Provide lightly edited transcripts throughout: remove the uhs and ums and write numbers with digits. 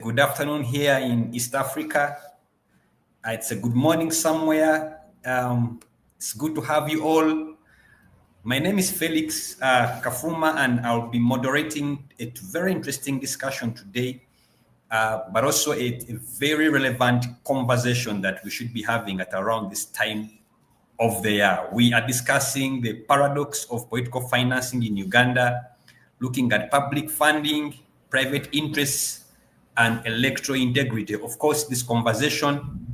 Good afternoon here in East Africa. It's a good morning somewhere. It's good to have you all. My name is Felix Kafuma, and I'll be moderating a very interesting discussion today, but also a very relevant conversation that we should be having at around this time of the year. We are discussing the paradox of political financing in Uganda, looking at public funding, private interests, and electoral integrity. Of course, this conversation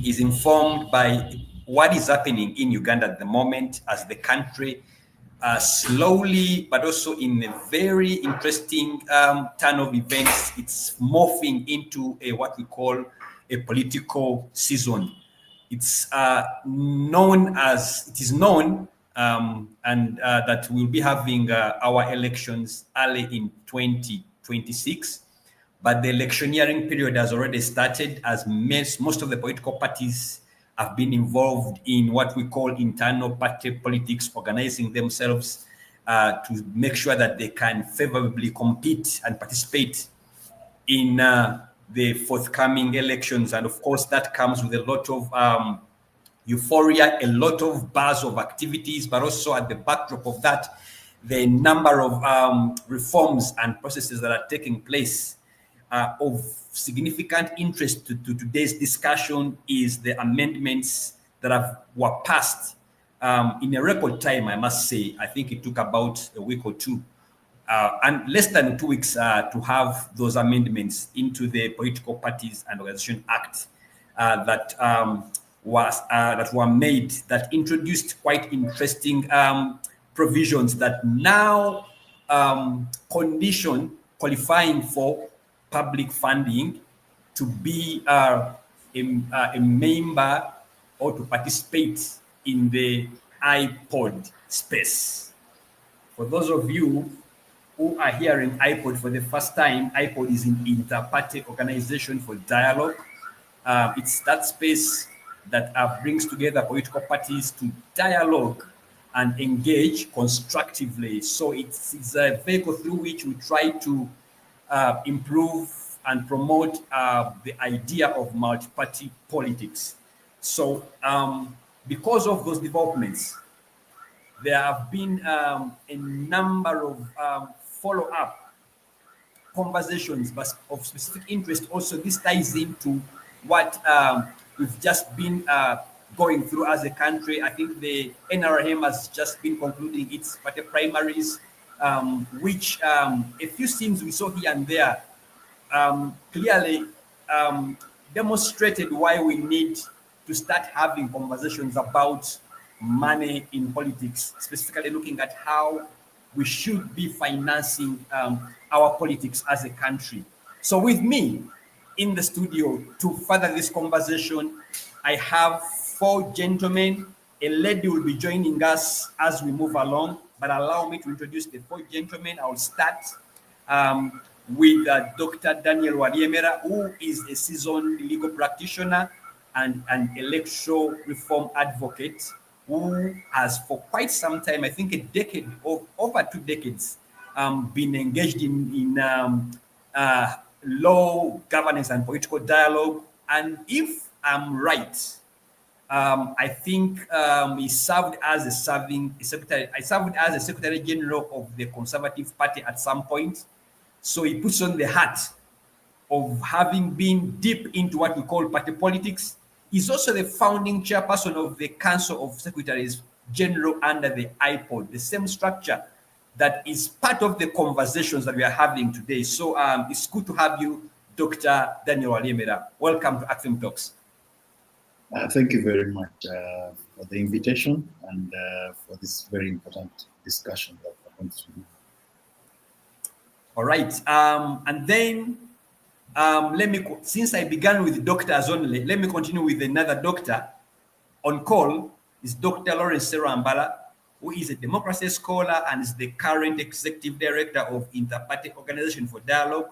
is informed by what is happening in Uganda at the moment as the country slowly, but also in a very interesting turn of events, it's morphing into what we call a political season. It is known that we'll be having our elections early in 2026. But the electioneering period has already started, as most of the political parties have been involved in what we call internal party politics, organizing themselves to make sure that they can favorably compete and participate in the forthcoming elections. And of course, that comes with a lot of euphoria, a lot of buzz of activities, but also at the backdrop of that, the number of reforms and processes that are taking place. Of significant interest to today's discussion is the amendments that were passed in a record time, I must say. I think it took about a week or two, and less than 2 weeks to have those amendments into the Political Parties and Organization Act that were made, that introduced quite interesting provisions that now condition qualifying for public funding to be a member or to participate in the IPOD space. For those of you who are hearing IPOD for the first time, IPOD is an inter-party organization for dialogue. It's that space that brings together political parties to dialogue and engage constructively. So it's a vehicle through which we try to improve and promote the idea of multi-party politics. So because of those developments, there have been a number of follow-up conversations but of specific interest. Also, this ties into what we've just been going through as a country. I think the NRM has just been concluding its party primaries, which a few scenes we saw here and there clearly demonstrated why we need to start having conversations about money in politics, specifically looking at how we should be financing our politics as a country. So with me in the studio to further this conversation, I have 4 gentlemen. A lady will be joining us as we move along, but allow me to introduce the 4 gentlemen. I'll start with Dr. Daniel Walyemera, who is a seasoned legal practitioner and an electoral reform advocate who has for quite some time, I think a decade or over 2 decades, been engaged in law, governance, and political dialogue. And if I'm right, I think he served as a Secretary General of the Conservative Party at some point. So he puts on the hat of having been deep into what we call party politics. He's also the founding chairperson of the Council of Secretaries General under the IPOD, the same structure that is part of the conversations that we are having today. So it's good to have you, Dr. Daniel Walyemera. Welcome to ACFIM Talks. Thank you very much for the invitation and for this very important discussion that we're going to do. All right. And then since I began with doctors only, let me continue with another doctor. On call is Dr. Lawrence Sserwambala, who is a democracy scholar and is the current executive director of Inter-Party Organization for Dialogue,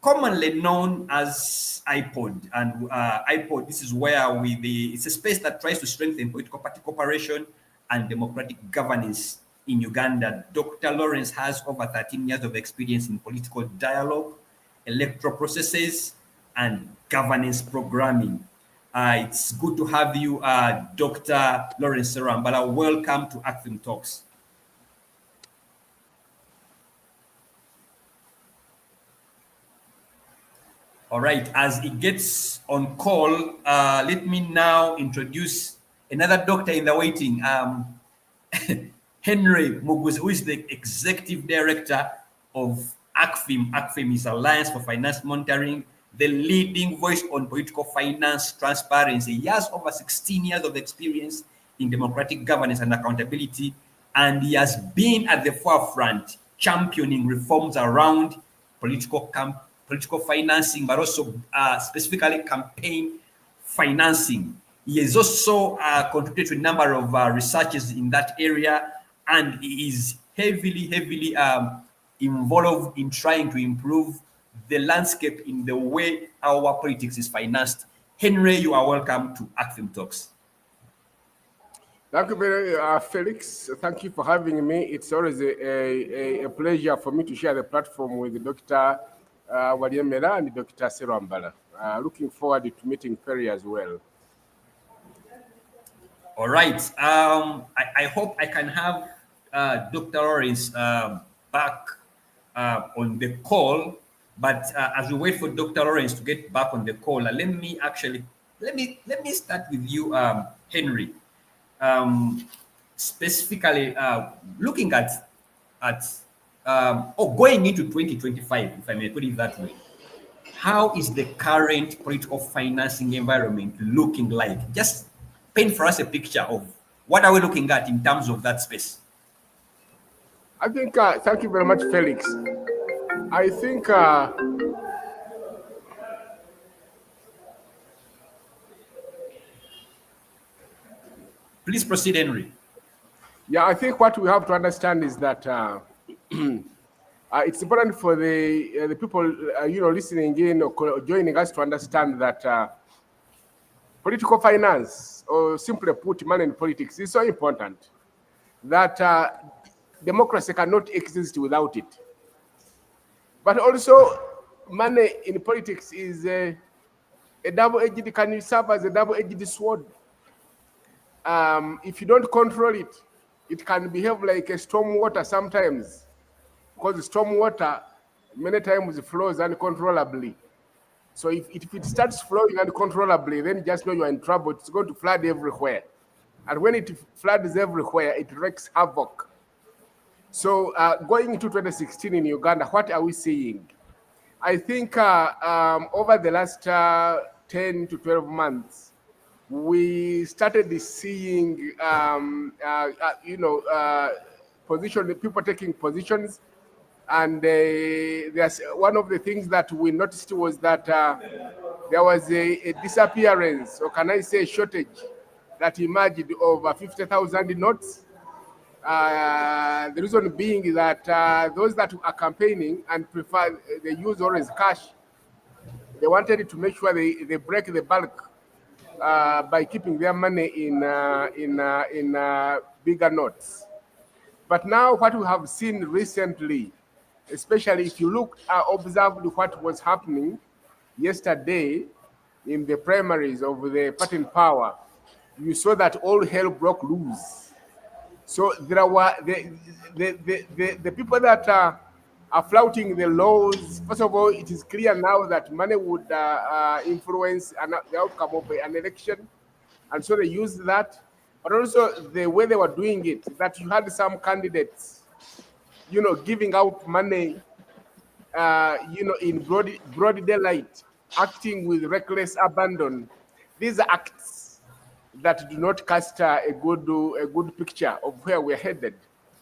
commonly known as IPOD. And IPOD, this is where it's a space that tries to strengthen political party cooperation and democratic governance in Uganda. Dr. Lawrence has over 13 years of experience in political dialogue electoral processes, and governance programming. It's good to have you, Dr. Lawrence Sserwambala. Welcome to ACFIM Talks. All right, as it gets on call, let me now introduce another doctor in the waiting, Henry Muguzi, who is the Executive Director of ACFIM. ACFIM is Alliance for Finance Monitoring, the leading voice on political finance transparency. He has over 16 years of experience in democratic governance and accountability, and he has been at the forefront championing reforms around political financing, but also specifically campaign financing. He has also contributed to a number of researches in that area, and he is heavily involved in trying to improve the landscape in the way our politics is financed. Henry, you are welcome to ACFIM Talks. Thank you very much, Felix. Thank you for having me. It's always a pleasure for me to share the platform with Dr. Walyemera and Dr. Sserwambala. Looking forward to meeting Perry as well. All right. I hope I can have Dr. Lawrence back on the call. But as we wait for Dr. Lawrence to get back on the call, let me start with you, Henry. Specifically, looking at going into 2025, if I may put it that way. How is the current political financing environment looking like? Just paint for us a picture of what are we looking at in terms of that space. I think, thank you very much, Felix. I think please proceed, Henry. Yeah, I think what we have to understand is that it's important for the people listening in or joining us to understand that political finance, or simply put, money in politics, is so important that democracy cannot exist without it. But also, money in politics is a double-edged, can serve as a double-edged sword. If you don't control it, it can behave like a storm water sometimes, because storm water many times flows uncontrollably. So if it starts flowing uncontrollably, then just know you're in trouble. It's going to flood everywhere. And when it floods everywhere, it wreaks havoc. So going into 2016 in Uganda, what are we seeing? I think over the last 10 to 12 months, we started seeing, people taking positions. And there's one of the things that we noticed was that there was a disappearance, or can I say shortage, that emerged of 50,000 notes. The reason being that those that are campaigning and prefer, they use always cash. They wanted to make sure they break the bulk by keeping their money in bigger notes. But now what we have seen recently, especially if you look, observed what was happening yesterday in the primaries of the party in power, you saw that all hell broke loose. So there were the people that are flouting the laws. First of all, it is clear now that money would influence the outcome of an election, and so they used that. But also the way they were doing it, that you had some candidates, giving out money, in broad daylight, acting with reckless abandon. These are acts that do not cast a good picture of where we're headed.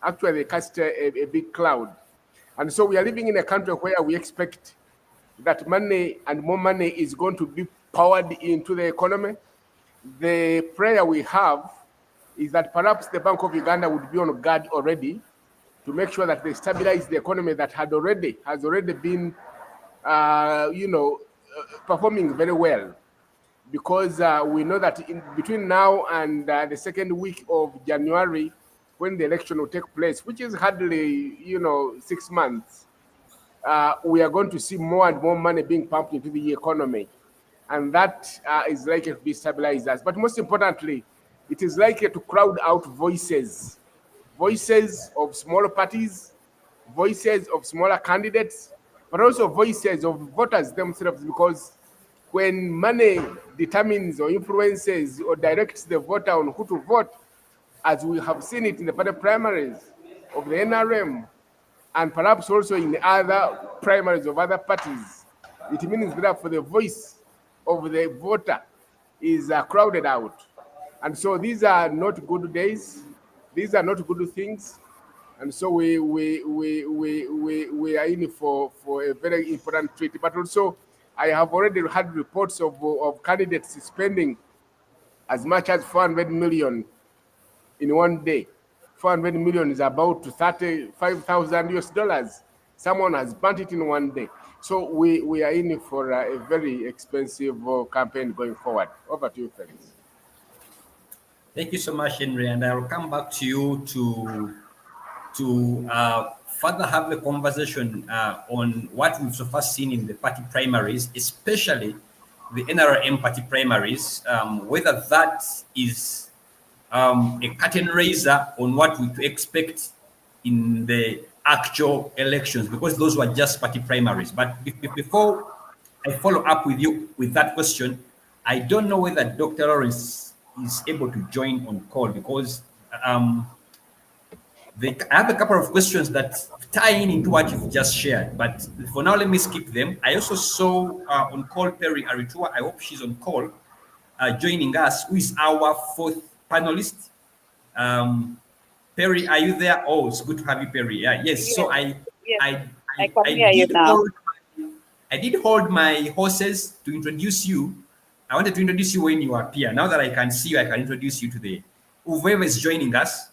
Actually, they cast a big cloud. And so we are living in a country where we expect that money and more money is going to be poured into the economy. The prayer we have is that perhaps the Bank of Uganda would be on guard already to make sure that they stabilize the economy that has already been, performing very well. Because we know that between now and the second week of January, when the election will take place, which is hardly, 6 months, we are going to see more and more money being pumped into the economy. And that is likely to destabilize us. But most importantly, it is likely to crowd out voices of smaller parties, voices of smaller candidates, but also voices of voters themselves, because when money determines or influences or directs the voter on who to vote, as we have seen it in the party primaries of the NRM, and perhaps also in the other primaries of other parties, it means that for the voice of the voter is crowded out. And so these are not good days. These are not good things. And so we are in for a very important treaty. But also, I have already had reports of candidates spending as much as 400 million in one day. 400 million is about $35,000. Someone has burnt it in one day. So we are in for a very expensive campaign going forward. Over to you, Felix. Thank you so much, Henry. And I will come back to you to further have a conversation on what we've so far seen in the party primaries, especially the NRM party primaries, whether that is a curtain raiser on what we expect in the actual elections, because those were just party primaries. But before I follow up with you with that question, I don't know whether Dr. Lawrence is able to join on call, because I have a couple of questions that tie in into what you've just shared, but for now, let me skip them. I also saw on call Perry Aritua. I hope she's on call, joining us, who is our fourth panelist. Perry, are you there? Oh, it's good to have you, Perry. Yes. Yes. So I can hear you now. I did hold my horses to introduce you. I wanted to introduce you when you appear. Now that I can see you, I can introduce you to whoever is joining us.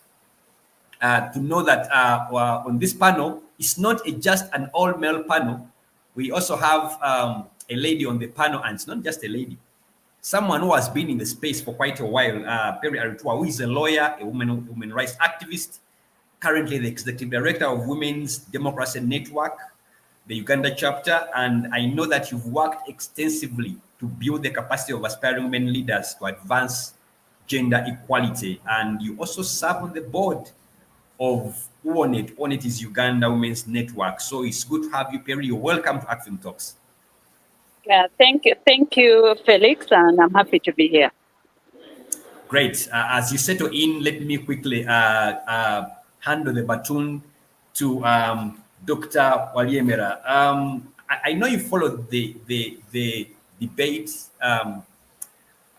To know that on this panel, it's not just an all-male panel. We also have a lady on the panel, and it's not just a lady. Someone who has been in the space for quite a while, Perry Aritua, who is a lawyer, a women rights activist, currently the executive director of Women's Democracy Network, the Uganda chapter, and I know that you've worked extensively to build the capacity of aspiring women leaders to advance gender equality, and you also serve on the board of UONET. UONET is Uganda Women's Network. So it's good to have you, Perry. You're welcome to ACFIM Talks. Yeah, thank you, Felix, and I'm happy to be here. Great. As you settle in, let me quickly hand the baton to Dr. Walyemera. I know you followed the debate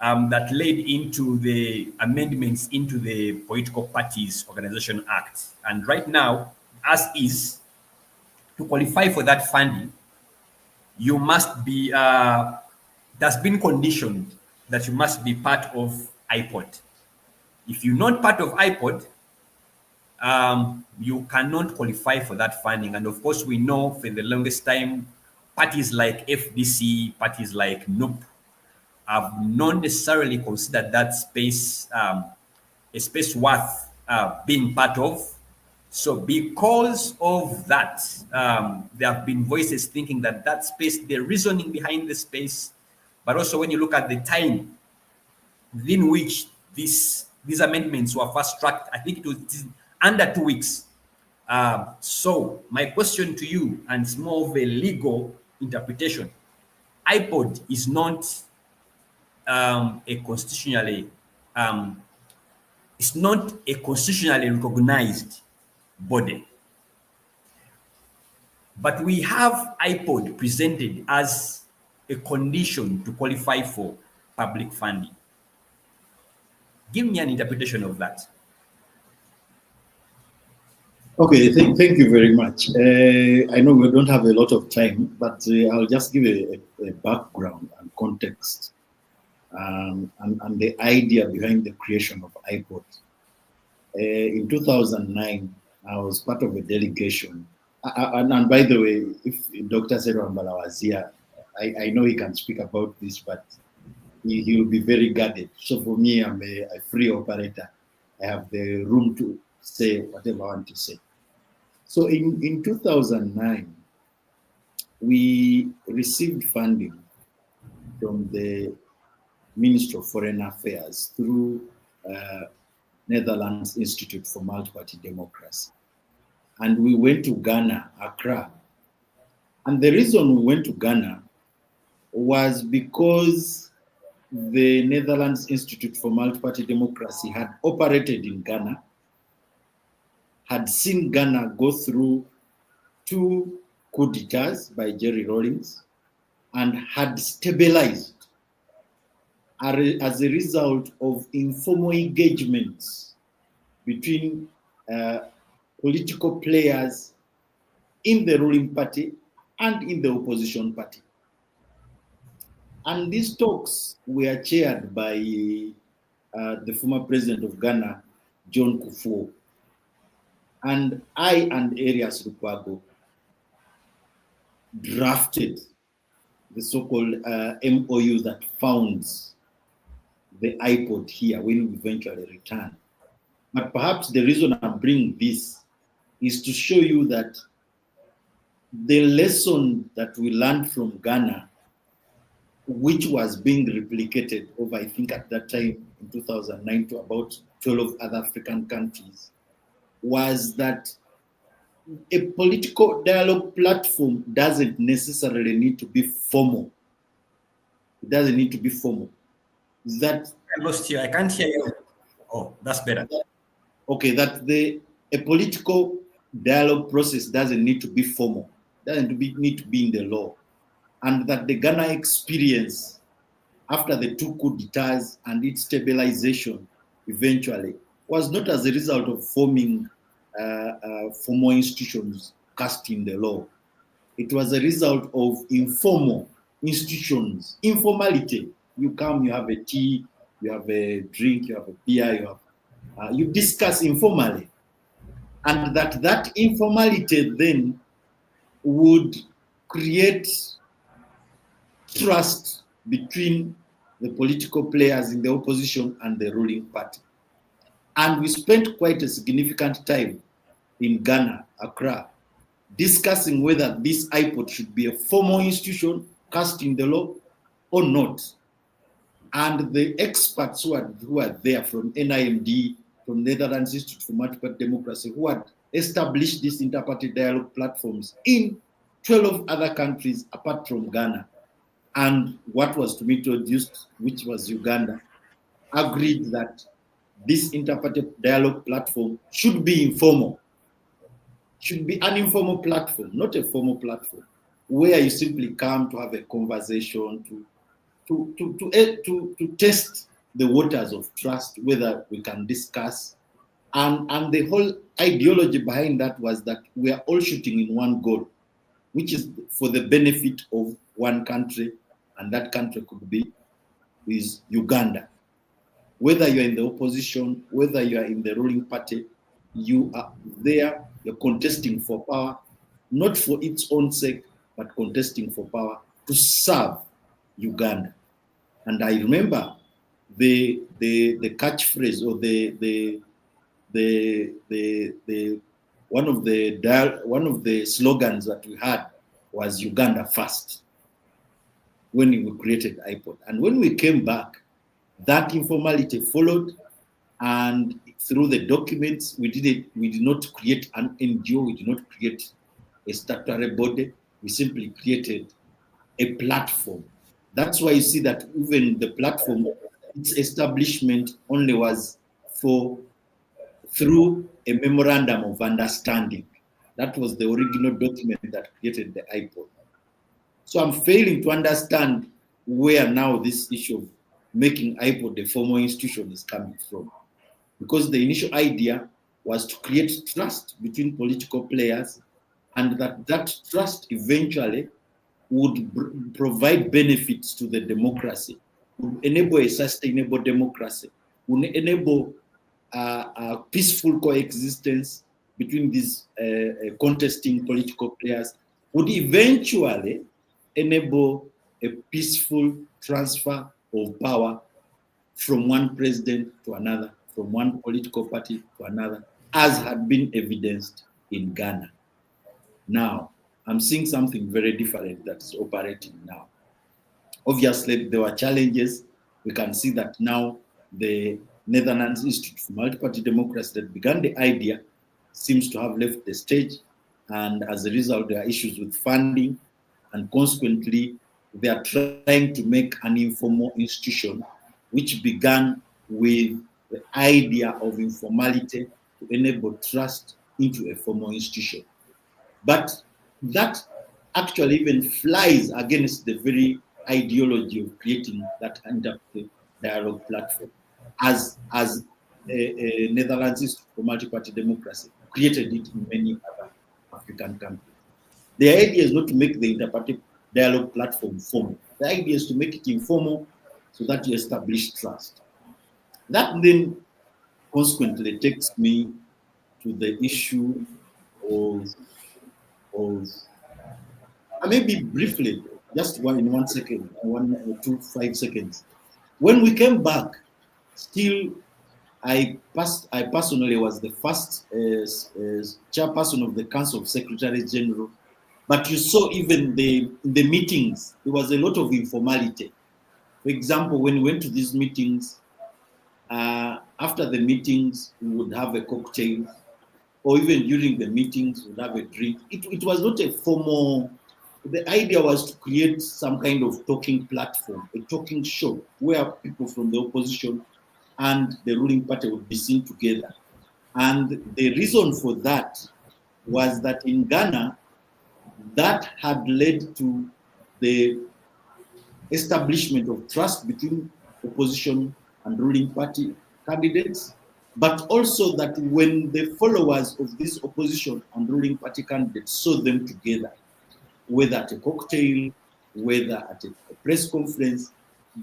that led into the amendments into the Political Parties Organization Act. And right now, as is, to qualify for that funding, you must be, that's been conditioned that you must be part of IPOD. If you're not part of IPOD, you cannot qualify for that funding. And of course, we know for the longest time, parties like FDC, parties like NUP, have not necessarily considered that space a space worth being part of. So because of that, there have been voices thinking that that space, the reasoning behind the space, but also when you look at the time within which these amendments were fast tracked, I think it was under 2 weeks. So my question to you, and it's more of a legal interpretation, IPOD is not a constitutionally, it's not a constitutionally recognized body. But we have IPOD presented as a condition to qualify for public funding. Give me an interpretation of that. Okay, thank you very much. I know we don't have a lot of time, but I'll just give a background and context and the idea behind the creation of IPOD. In 2009, I was part of a delegation. And by the way, if Dr. Sserwambala was here, I know he can speak about this, but he will be very guarded. So for me, I'm a free operator. I have the room to say whatever I want to say. So in 2009, we received funding from the Ministry of Foreign Affairs through Netherlands Institute for Multi-Party Democracy. And we went to Ghana, Accra. And the reason we went to Ghana was because the Netherlands Institute for Multi-Party Democracy had operated in Ghana, had seen Ghana go through 2 coup d'etats by Jerry Rawlings, and had stabilized as a result of informal engagements between political players in the ruling party and in the opposition party. And these talks were chaired by the former president of Ghana, John Kufuor. And I and Arias Lukwago drafted the so-called MOU that founds the IPOD here when we eventually return. But perhaps the reason I bring this is to show you that the lesson that we learned from Ghana, which was being replicated over, I think at that time in 2009, to about 12 other African countries, was that a political dialogue platform doesn't necessarily need to be formal. It doesn't need to be formal. That I lost you. I can't hear you. Oh, that's better. Okay, that a political dialogue process doesn't need to be formal. Doesn't need to be in the law. And that the Ghana experience after the 2 coup d'etats and its stabilization eventually was not as a result of forming formal institutions cast in the law. It was a result of informal institutions, informality. You come, you have a tea, you have a drink, you have a beer, you discuss informally. And that informality then would create trust between the political players in the opposition and the ruling party. And we spent quite a significant time in Ghana, Accra, discussing whether this IPOD should be a formal institution cast in the law or not. And the experts who are there from NIMD, from Netherlands Institute for Multi-Party Democracy, who had established these interparty dialogue platforms in 12 other countries apart from Ghana, and what was to be introduced, which was Uganda, agreed that this interparty dialogue platform should be informal, should be an informal platform, not a formal platform, where you simply come to have a conversation, to test the waters of trust, whether we can discuss. And the whole ideology behind that was that we are all shooting in one goal, which is for the benefit of one country, and that country is Uganda. Whether you're in the opposition, whether you are in the ruling party, you are there, you're contesting for power, not for its own sake, but contesting for power to serve Uganda. And I remember the catchphrase or one of the slogans that we had was Uganda first when we created IPOD. And when we came back, that informality followed, and through the documents, we did not create an NGO, we did not create a statutory body, we simply created a platform. That's why you see that even the platform, its establishment only was through a memorandum of understanding. That was the original document that created the IPOD. So I'm failing to understand where now this issue of making IPOD a formal institution is coming from. Because the initial idea was to create trust between political players, and that trust eventually would provide benefits to the democracy, would enable a sustainable democracy, would enable a peaceful coexistence between these contesting political players, would eventually enable a peaceful transfer of power from one president to another, from one political party to another, as had been evidenced in Ghana. Now, I'm seeing something very different that is operating now. Obviously, there were challenges. We can see that now the Netherlands Institute for Multi-Party Democracy that began the idea seems to have left the stage, and as a result, there are issues with funding, and consequently, they are trying to make an informal institution, which began with the idea of informality to enable trust into a formal institution. But that actually even flies against the very ideology of creating that dialogue platform, as Netherlands Institute for Multi-Party Democracy created it in many other African countries. The idea is not to make the interparty dialogue platform formal. The idea is to make it informal so that you establish trust. That then consequently takes me to the issue of maybe briefly, just in 1 second, 1 or 2, 5 seconds. When we came back, still, I personally was the first chairperson of the Council of Secretary General. But you saw even in the meetings, there was a lot of informality. For example, when we went to these meetings, after the meetings, we would have a cocktail, or even during the meetings, we would have a drink. It was not a formal. The idea was to create some kind of talking platform, a talking show, where people from the opposition and the ruling party would be seen together. And the reason for that was that in Ghana, that had led to the establishment of trust between opposition and ruling party candidates, but also that when the followers of this opposition and ruling party candidates saw them together, whether at a cocktail, whether at a press conference,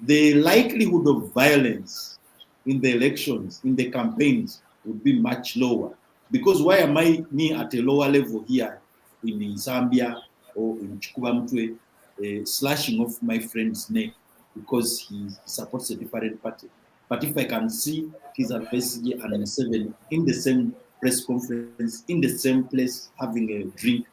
the likelihood of violence in the elections, in the campaigns, would be much lower. Because why am I me at a lower level here in Zambia or in Chikubamtwe, slashing off my friend's neck because he supports a different party? But if I can see Kizza Besigye and Museveni in the same press conference, in the same place, having a drink,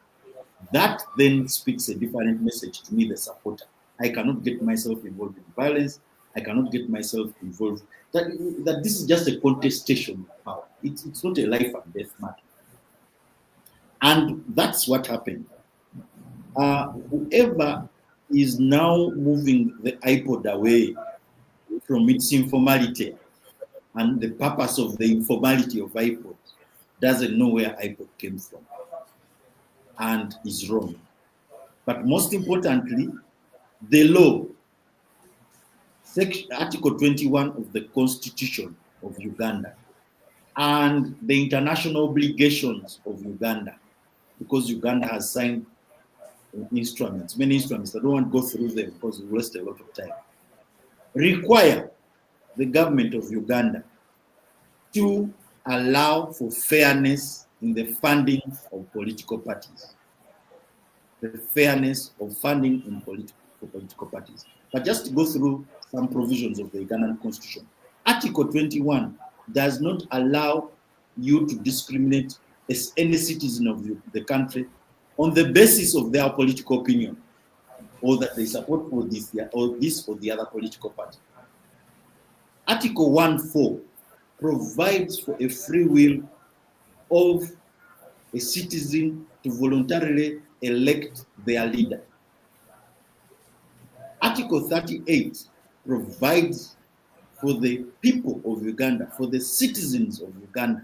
that then speaks a different message to me, the supporter. I cannot get myself involved in violence. I cannot get myself involved. That this is just a contestation of power. It's not a life and death matter. And that's what happened. Whoever is now moving the IPOD away from its informality and the purpose of the informality of IPOD doesn't know where IPOD came from and is wrong. But most importantly, the law, Article 21 of the Constitution of Uganda, and the international obligations of Uganda, because Uganda has signed instruments, many instruments. I don't want to go through them because we waste a lot of time. Require the government of Uganda to allow for fairness in the funding of political parties. The fairness of funding for political parties. But just to go through some provisions of the Ugandan Constitution. Article 21 does not allow you to discriminate as any citizen of the country on the basis of their political opinion, or that they support for this or the other political party. Article 1.4 provides for a free will of a citizen to voluntarily elect their leader. Article 38 provides for the people of Uganda, for the citizens of Uganda,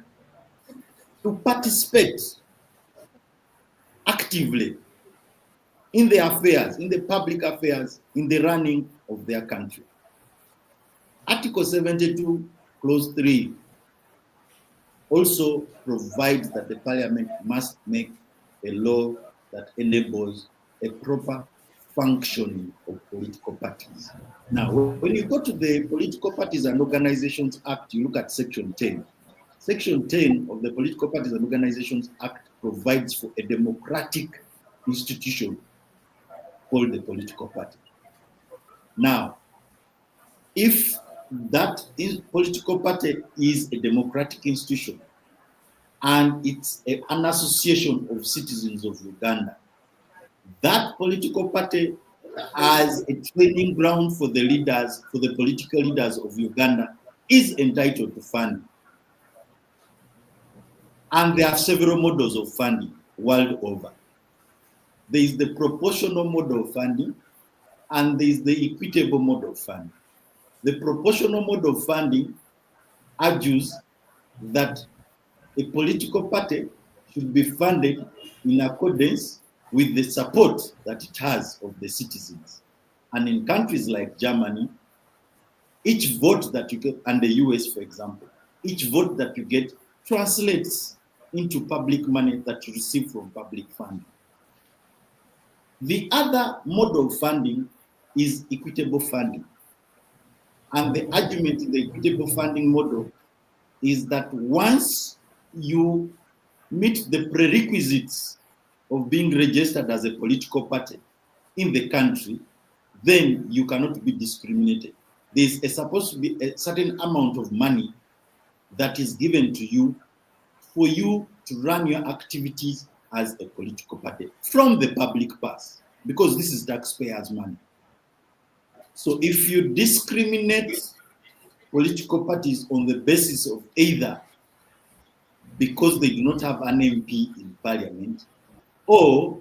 to participate actively in the affairs, in the public affairs, in the running of their country. Article 72, Clause 3 also provides that the parliament must make a law that enables a proper functioning of political parties. Now, when you go to the Political Parties and Organizations Act, you look at Section 10. Section 10 of the Political Parties and Organizations Act provides for a democratic institution called the political party. Now, if that political party is a democratic institution and it's an association of citizens of Uganda, that political party as a training ground for the leaders, for the political leaders of Uganda, is entitled to funding. And there are several models of funding world over. There is the proportional model of funding, and there is the equitable model of funding. The proportional model of funding argues that a political party should be funded in accordance with the support that it has of the citizens. And in countries like Germany, each vote that you get, and the US, for example, each vote that you get translates into public money that you receive from public funding. The other model of funding is equitable funding. And the argument in the equitable funding model is that once you meet the prerequisites of being registered as a political party in the country, then you cannot be discriminated. There's supposed to be a certain amount of money that is given to you for you to run your activities as a political party from the public purse, because this is taxpayers' money. So if you discriminate political parties on the basis of either because they do not have an MP in parliament, or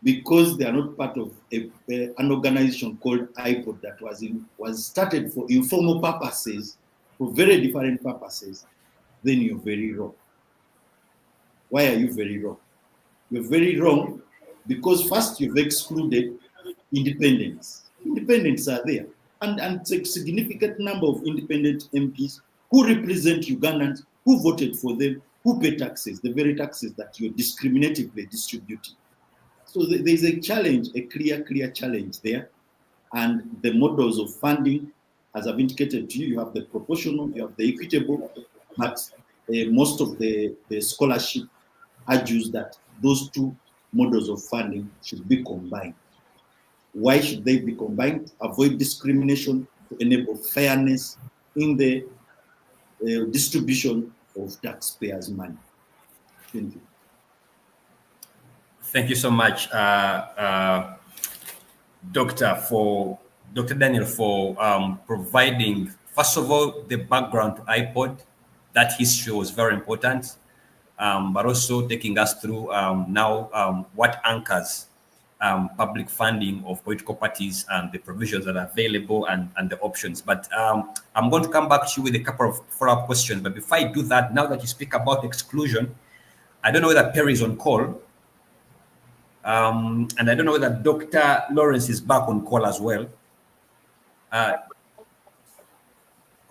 because they are not part of an organization called IPOD that was started for informal purposes, for very different purposes, then you're very wrong. Why are you very wrong? You're very wrong because first you've excluded independents. Independents are there, and a significant number of independent MPs who represent Ugandans, who voted for them, who pay taxes, the very taxes that you're discriminatively distributing. So there's a challenge, a clear challenge there. And the models of funding, as I've indicated to you, you have the proportional, you have the equitable, but most of the scholarship argues that those two models of funding should be combined. Why should they be combined? Avoid discrimination, to enable fairness in the distribution of taxpayers' money. Thank you. Thank you so much, Dr. Daniel, for providing, first of all, the background to IPOD. That history was very important, but also taking us through now what anchors public funding of political parties and the provisions that are available and the options. But I'm going to come back to you with a couple of follow-up questions. But before I do that, now that you speak about exclusion, I don't know whether Perry is on call. And I don't know whether Dr. Lawrence is back on call as well.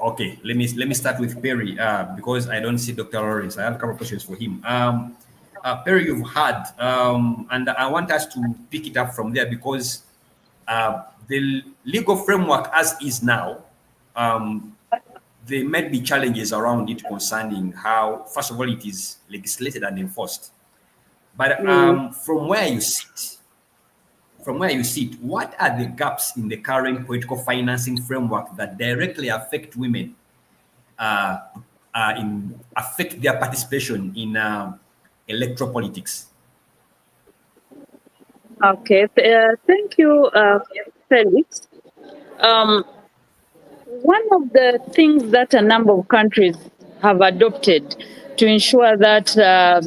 Okay, let me start with Perry because I don't see Dr. Lawrence. I have a couple of questions for him. Perry, you've had, and I want us to pick it up from there because the legal framework as is now, there might be challenges around it concerning how, first of all, it is legislated and enforced. But from where you sit, what are the gaps in the current political financing framework that directly affect women, affect their participation in electoral politics? Okay, thank you, Felix. One of the things that a number of countries have adopted to ensure that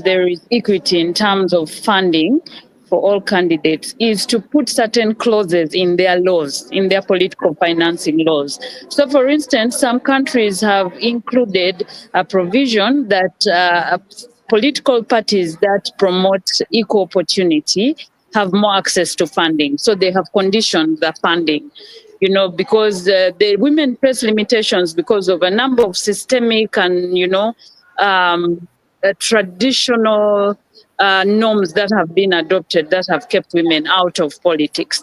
there is equity in terms of funding for all candidates is to put certain clauses in their laws, in their political financing laws. So, for instance, some countries have included a provision that political parties that promote equal opportunity have more access to funding. So they have conditioned the funding, you know, because the women face limitations because of a number of systemic and, you know, traditional norms that have been adopted that have kept women out of politics.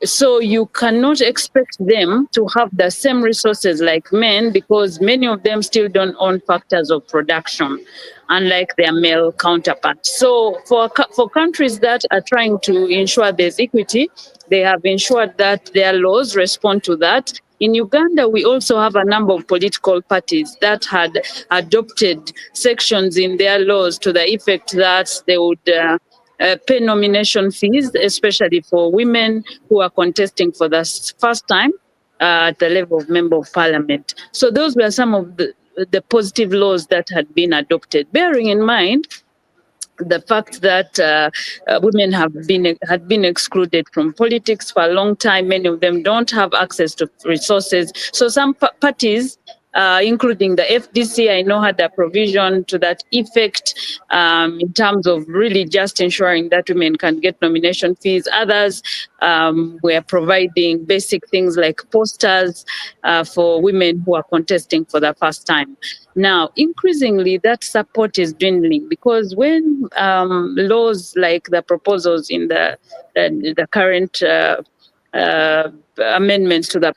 So you cannot expect them to have the same resources like men because many of them still don't own factors of production, unlike their male counterparts. So for countries that are trying to ensure there's equity, they have ensured that their laws respond to that. In Uganda, we also have a number of political parties that had adopted sections in their laws to the effect that they would pay nomination fees, especially for women who are contesting for the first time at the level of member of parliament. So those were some of the positive laws that had been adopted, bearing in mind the fact that women had been excluded from politics for a long time. Many of them don't have access to resources. So some parties, including the FDC, I know had a provision to that effect in terms of really just ensuring that women can get nomination fees. Others were providing basic things like posters for women who are contesting for the first time. Now, increasingly, that support is dwindling because when laws like the proposals in the current amendments to the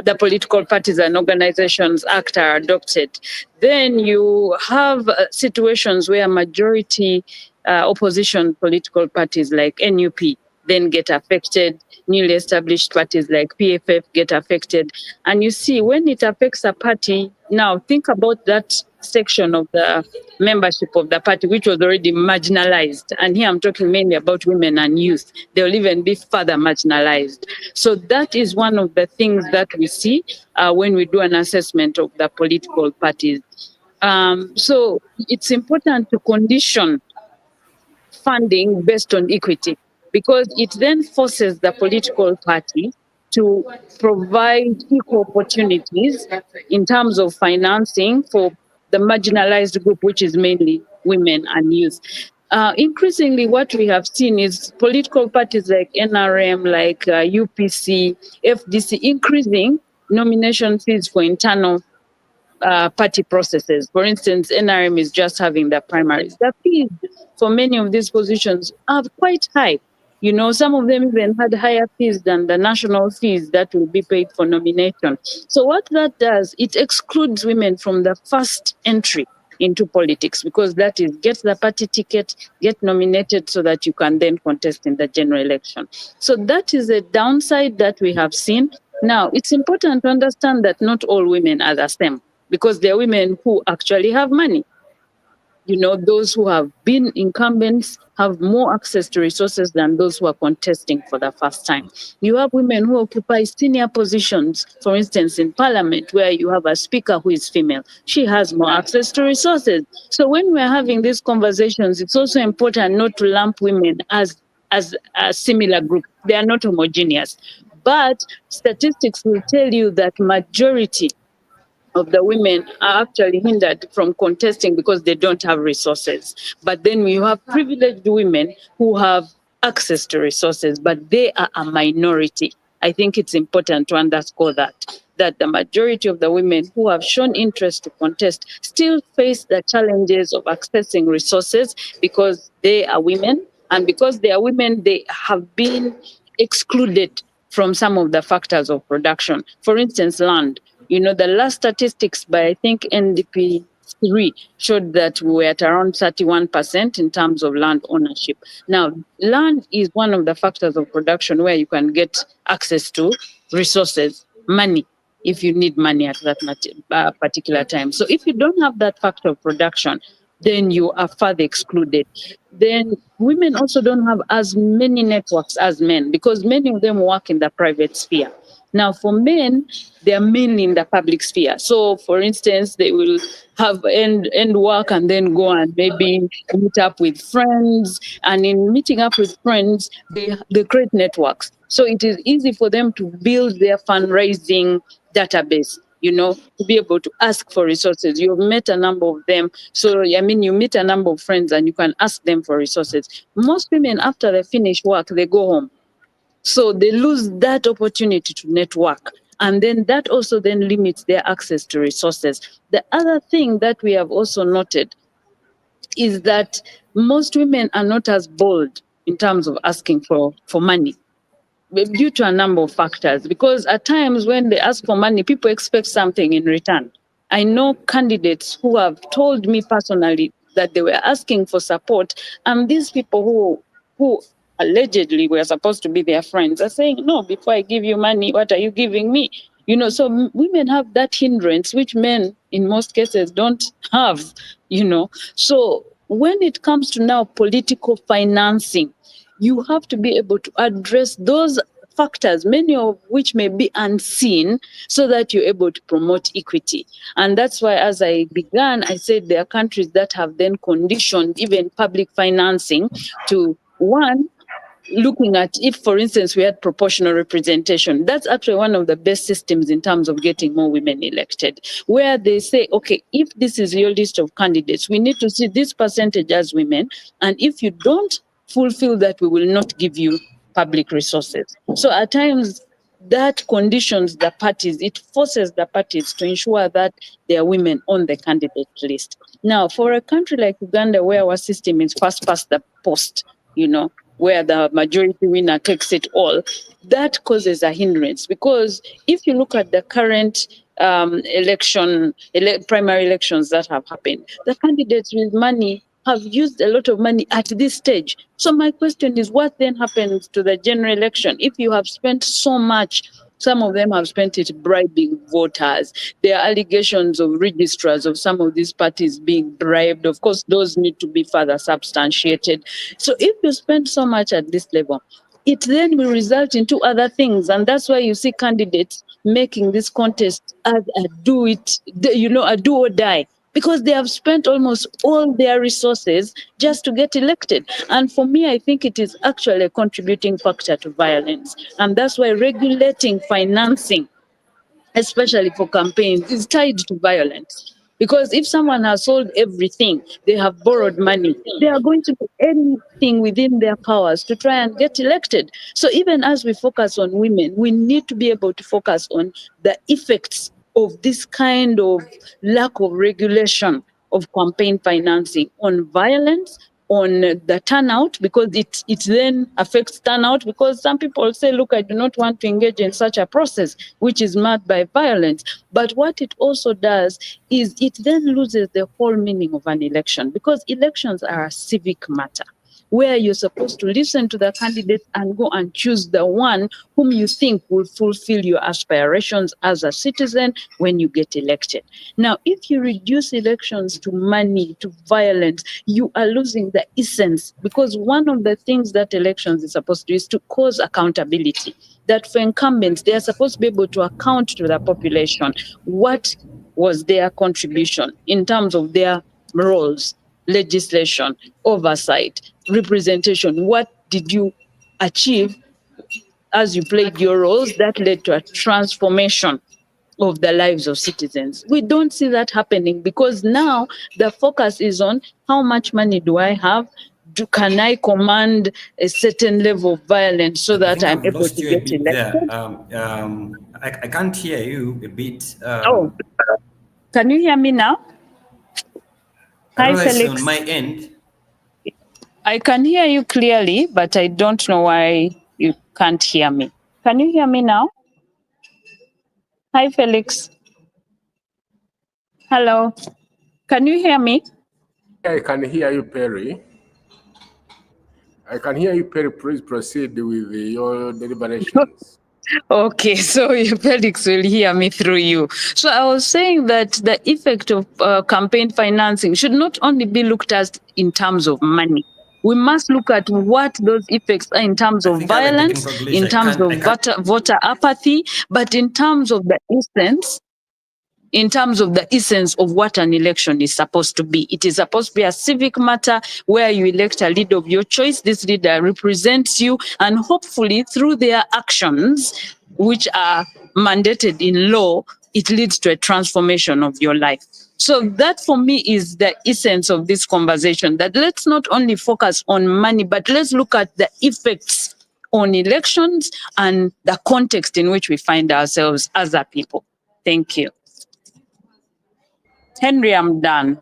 the Political Parties and Organizations Act are adopted, then you have situations where majority opposition political parties like NUP then get affected, newly established parties like PFF get affected. And you see, when it affects a party, now think about that section of the membership of the party which was already marginalized. And here I'm talking mainly about women and youth. They will even be further marginalized. So that is one of the things that we see when we do an assessment of the political parties. So it's important to condition funding based on equity, because it then forces the political party to provide equal opportunities in terms of financing for the marginalized group, which is mainly women and youth. Increasingly, what we have seen is political parties like NRM, like UPC, FDC, increasing nomination fees for internal party processes. For instance, NRM is just having the primaries. The fees for many of these positions are quite high. You know, some of them even had higher fees than the national fees that will be paid for nomination. So what that does, it excludes women from the first entry into politics, because that is get the party ticket, get nominated so that you can then contest in the general election. So that is a downside that we have seen. Now, it's important to understand that not all women are the same, because there are women who actually have money. You know, those who have been incumbents have more access to resources than those who are contesting for the first time. You have women who occupy senior positions, for instance, in parliament, where you have a speaker who is female. She has more access to resources. So when we're having these conversations, it's also important not to lump women as a similar group. They are not homogeneous. But statistics will tell you that majority of the women are actually hindered from contesting because they don't have resources. But then you have privileged women who have access to resources, but they are a minority. I think it's important to underscore that the majority of the women who have shown interest to contest still face the challenges of accessing resources because they are women, and because they are women, they have been excluded from some of the factors of production. For instance, land. You know, the last statistics by, I think, NDP 3 showed that we were at around 31% in terms of land ownership. Now, land is one of the factors of production where you can get access to resources, money, if you need money at that particular time. So if you don't have that factor of production, then you are further excluded. Then women also don't have as many networks as men, because many of them work in the private sphere. Now, for men, they are mainly in the public sphere. So, for instance, they will have end work and then go and maybe meet up with friends. And in meeting up with friends, they create networks. So it is easy for them to build their fundraising database, you know, to be able to ask for resources. You've met a number of them. So, I mean, you meet a number of friends and you can ask them for resources. Most women, after they finish work, they go home. So they lose that opportunity to network. And then that also then limits their access to resources. The other thing that we have also noted is that most women are not as bold in terms of asking for money, due to a number of factors. Because at times when they ask for money, people expect something in return. I know candidates who have told me personally that they were asking for support, and these people who allegedly were supposed to be their friends are saying, no, before I give you money, what are you giving me? You know, so women have that hindrance, which men in most cases don't have, you know. So when it comes to now political financing, you have to be able to address those factors, many of which may be unseen, so that you're able to promote equity. And that's why, as I began, I said there are countries that have then conditioned even public financing to, one, looking at if, for instance, we had proportional representation. That's actually one of the best systems in terms of getting more women elected, where they say, okay, if this is your list of candidates, we need to see this percentage as women. And if you don't fulfill that, we will not give you public resources. So at times, that conditions the parties, it forces the parties to ensure that there are women on the candidate list. Now, for a country like Uganda, where our system is first past the post, where the majority winner takes it all, that causes a hindrance. Because if you look at the current primary elections that have happened, the candidates with money have used a lot of money at this stage. So my question is, what then happens to the general election? If you have spent so much, some of them have spent it bribing voters. There are allegations of registrars of some of these parties being bribed. Of course, those need to be further substantiated. So if you spend so much at this level, it then will result into other things. And that's why you see candidates making this contest as a do or die, because they have spent almost all their resources just to get elected. And for me, I think it is actually a contributing factor to violence. And that's why regulating financing, especially for campaigns, is tied to violence. Because if someone has sold everything, they have borrowed money, they are going to do anything within their powers to try and get elected. So even as we focus on women, we need to be able to focus on the effects of this kind of lack of regulation of campaign financing on violence, on the turnout, because it then affects turnout, because some people say, look, I do not want to engage in such a process, which is marked by violence. But what it also does is it then loses the whole meaning of an election, because elections are a civic matter, where you're supposed to listen to the candidates and go and choose the one whom you think will fulfill your aspirations as a citizen when you get elected. Now, if you reduce elections to money, to violence, you are losing the essence, because one of the things that elections is supposed to do is to cause accountability. That for incumbents, they are supposed to be able to account to the population what was their contribution in terms of their roles, legislation, oversight, representation. What did you achieve as you played your roles that led to a transformation of the lives of citizens? We don't see that happening, because now the focus is on how much money do I have? Can I command a certain level of violence so that I'm able to get elected? I can't hear you a bit. Can you hear me now? Hi, Felix. On my end. I can hear you clearly, but I don't know why you can't hear me. Can you hear me now? Hi, Felix. Hello. Can you hear me? I can hear you, Perry. I can hear you, Perry. Please proceed with your deliberations. Okay, so Felix will hear me through you. So I was saying that the effect of campaign financing should not only be looked at in terms of money. We must look at what those effects are in terms of violence, in terms of voter apathy, but in terms of the essence of what an election is supposed to be. It is supposed to be a civic matter where you elect a leader of your choice. This leader represents you, and hopefully through their actions, which are mandated in law, it leads to a transformation of your life. So that for me is the essence of this conversation, that let's not only focus on money, but let's look at the effects on elections and the context in which we find ourselves as a people. Thank you. Henry, I'm done.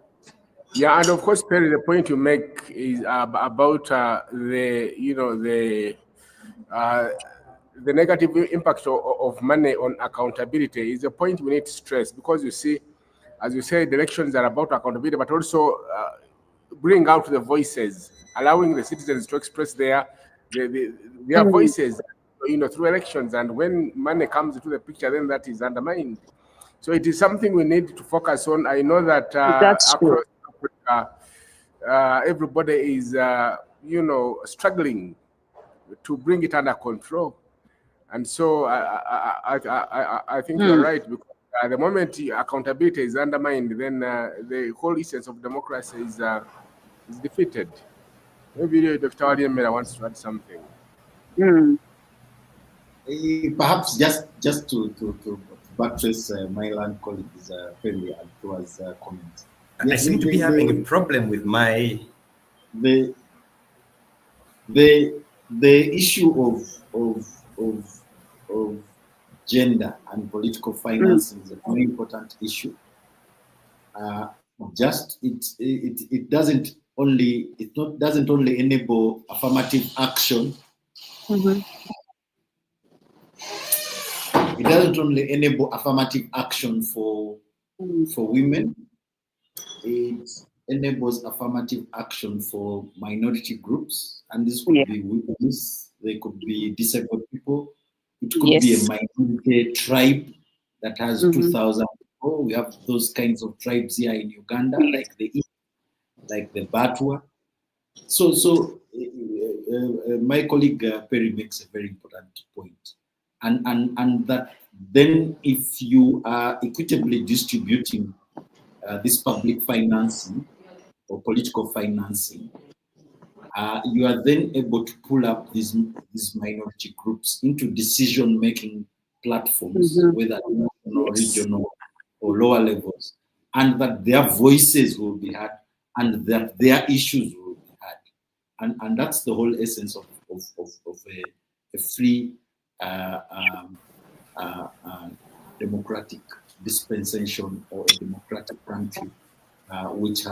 Yeah, and of course, Perry, the point you make is about the negative impact of money on accountability is a point we need to stress, because you see, as you said, elections are about accountability, but also bring out the voices, allowing the citizens to express their voices, through elections. And when money comes into the picture, then that is undermined. So it is something we need to focus on. I know that across Africa, everybody is, struggling to bring it under control. And so I think you're right, because the moment accountability is undermined, then the whole essence of democracy is defeated. Maybe Dr. Walyemera wants to add something. Perhaps just to buttress my land colleagues Peli and towards comments. I seem to be having a problem with my the issue of gender and political financing is a very important issue. It doesn't only enable affirmative action. It doesn't only enable affirmative action for women. It enables affirmative action for minority groups, and this could be women, they could be disabled people. It could be a minority tribe that has 2,000 people. We have those kinds of tribes here in Uganda, like the Batwa. So my colleague Perry makes a very important point, and that then if you are equitably distributing this public financing or political financing, you are then able to pull up these minority groups into decision-making platforms, whether national, regional, or lower levels, and that their voices will be heard and that their issues will be heard. And that's the whole essence of a free democratic dispensation or a democratic country, which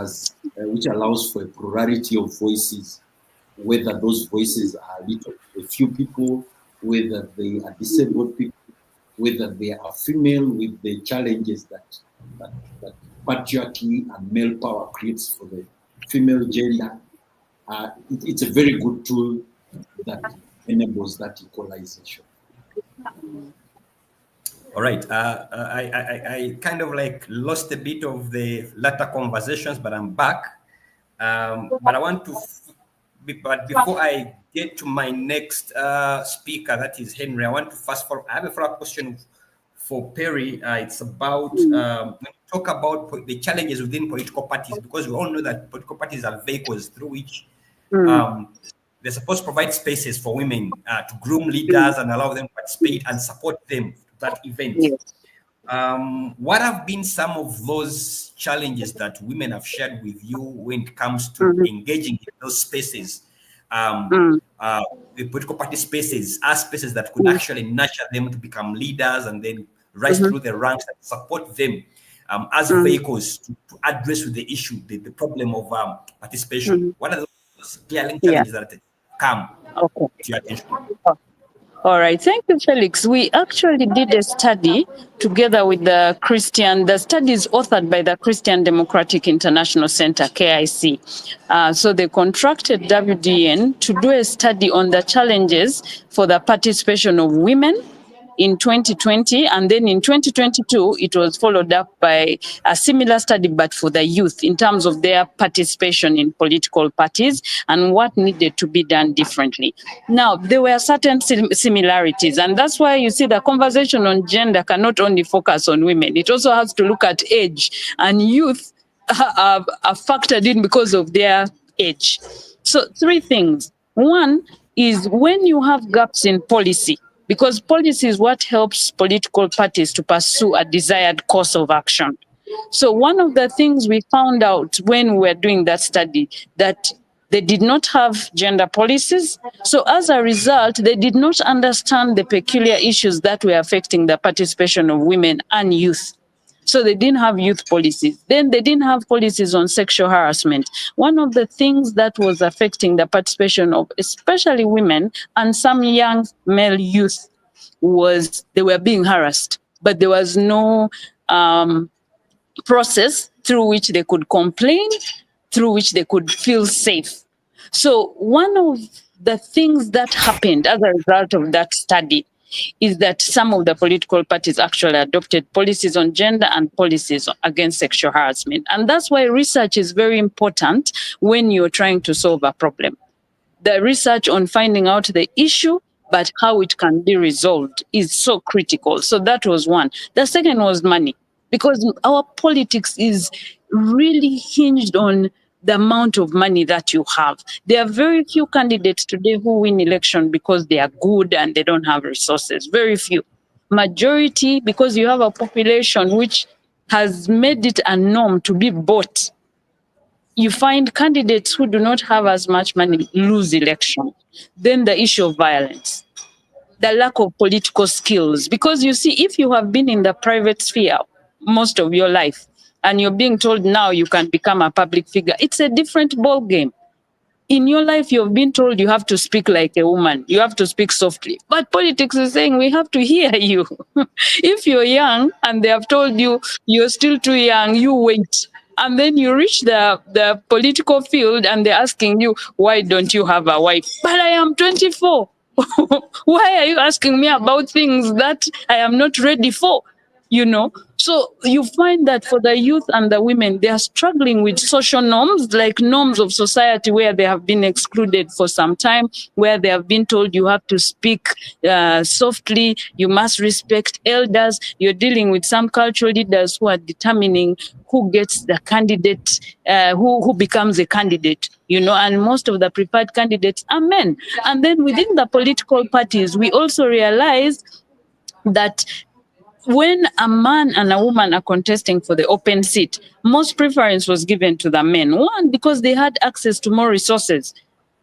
allows for a plurality of voices, whether those voices are a few people, whether they are disabled people, whether they are female, with the challenges that patriarchy and male power creates for the female gender. It's a very good tool that enables that equalization. All right. I kind of lost a bit of the latter conversations, but I'm back. But I want to, but before I get to my next speaker, that is Henry, I want to I have a follow-up question for Perry. It's about when we talk about the challenges within political parties, because we all know that political parties are vehicles through which they're supposed to provide spaces for women to groom leaders and allow them to participate and support them to that event. What have been some of those challenges that women have shared with you when it comes to engaging in those spaces? The political party spaces are spaces that could actually nurture them to become leaders and then rise through the ranks and support them as vehicles to address with the issue, the problem of participation. What are those challenges that come to your attention? All right, thank you, Felix. We actually did a study together with the study is authored by the Christian Democratic International Center, KIC. So they contracted WDN to do a study on the challenges for the participation of women in 2020, and then in 2022, it was followed up by a similar study, but for the youth, in terms of their participation in political parties and what needed to be done differently. Now, there were certain similarities, and that's why you see the conversation on gender cannot only focus on women. It also has to look at age, and youth are factored in because of their age. So 3 things. One is when you have gaps in policy, because policy is what helps political parties to pursue a desired course of action. So one of the things we found out when we were doing that study, that they did not have gender policies. So as a result, they did not understand the peculiar issues that were affecting the participation of women and youth. So they didn't have youth policies. Then they didn't have policies on sexual harassment. One of the things that was affecting the participation of especially women and some young male youth was they were being harassed, but there was no process through which they could complain, through which they could feel safe. So one of the things that happened as a result of that study is that some of the political parties actually adopted policies on gender and policies against sexual harassment. And that's why research is very important when you're trying to solve a problem. The research on finding out the issue, but how it can be resolved is so critical. So that was one. The second was money, because our politics is really hinged on the amount of money that you have. There are very few candidates today who win election because they are good and they don't have resources. Very few. Majority, because you have a population which has made it a norm to be bought. You find candidates who do not have as much money lose election. Then the issue of violence, the lack of political skills. Because you see, if you have been in the private sphere most of your life and you're being told now you can become a public figure, it's a different ball game. In your life, you've been told you have to speak like a woman, you have to speak softly. But politics is saying we have to hear you. If you're young and they have told you you're still too young, you wait. And then you reach the political field and they're asking you, why don't you have a wife? But I am 24. Why are you asking me about things that I am not ready for? You know, so you find that for the youth and the women, they are struggling with social norms, like norms of society where they have been excluded for some time, where they have been told you have to speak softly, you must respect elders. You're dealing with some cultural leaders who are determining who gets the candidate, who becomes a candidate, you know, and most of the preferred candidates are men. And then within the political parties, we also realize that when a man and a woman are contesting for the open seat, most preference was given to the men. One, because they had access to more resources,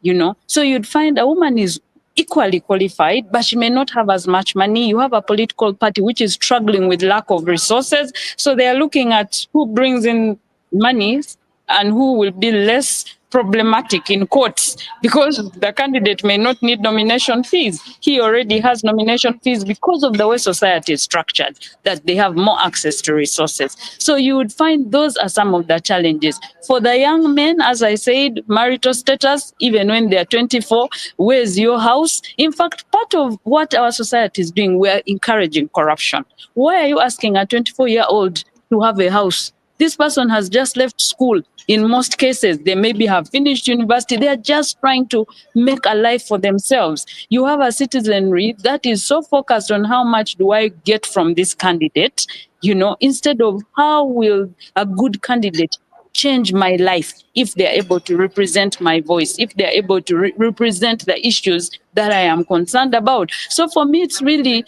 you know. So you'd find a woman is equally qualified, but she may not have as much money. You have a political party which is struggling with lack of resources. So they are looking at who brings in money and who will be less problematic in courts, because the candidate may not need nomination fees. He already has nomination fees because of the way society is structured, that they have more access to resources. So you would find those are some of the challenges. For the young men, as I said, marital status, even when they're 24, where's your house? In fact, part of what our society is doing, we're encouraging corruption. Why are you asking a 24-year-old to have a house? This person has just left school. In most cases, they maybe have finished university. They are just trying to make a life for themselves. You have a citizenry that is so focused on how much do I get from this candidate, you know, instead of how will a good candidate change my life if they're able to represent my voice, if they're able to represent the issues that I am concerned about. So for me, it's really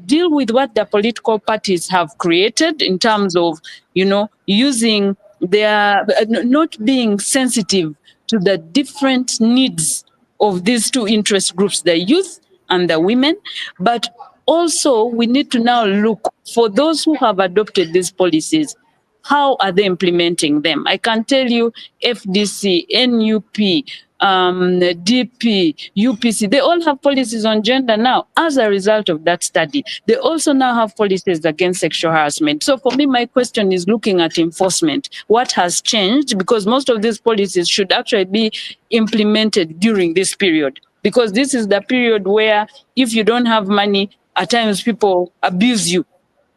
deal with what the political parties have created in terms of, you know, using their, not being sensitive to the different needs of these two interest groups, the youth and the women. But also we need to now look for those who have adopted these policies. How are they implementing them? I can tell you FDC, NUP, DP, UPC, they all have policies on gender now as a result of that study. They also now have policies against sexual harassment. So for me, my question is looking at enforcement. What has changed? Because most of these policies should actually be implemented during this period, because this is the period where if you don't have money, at times people abuse you.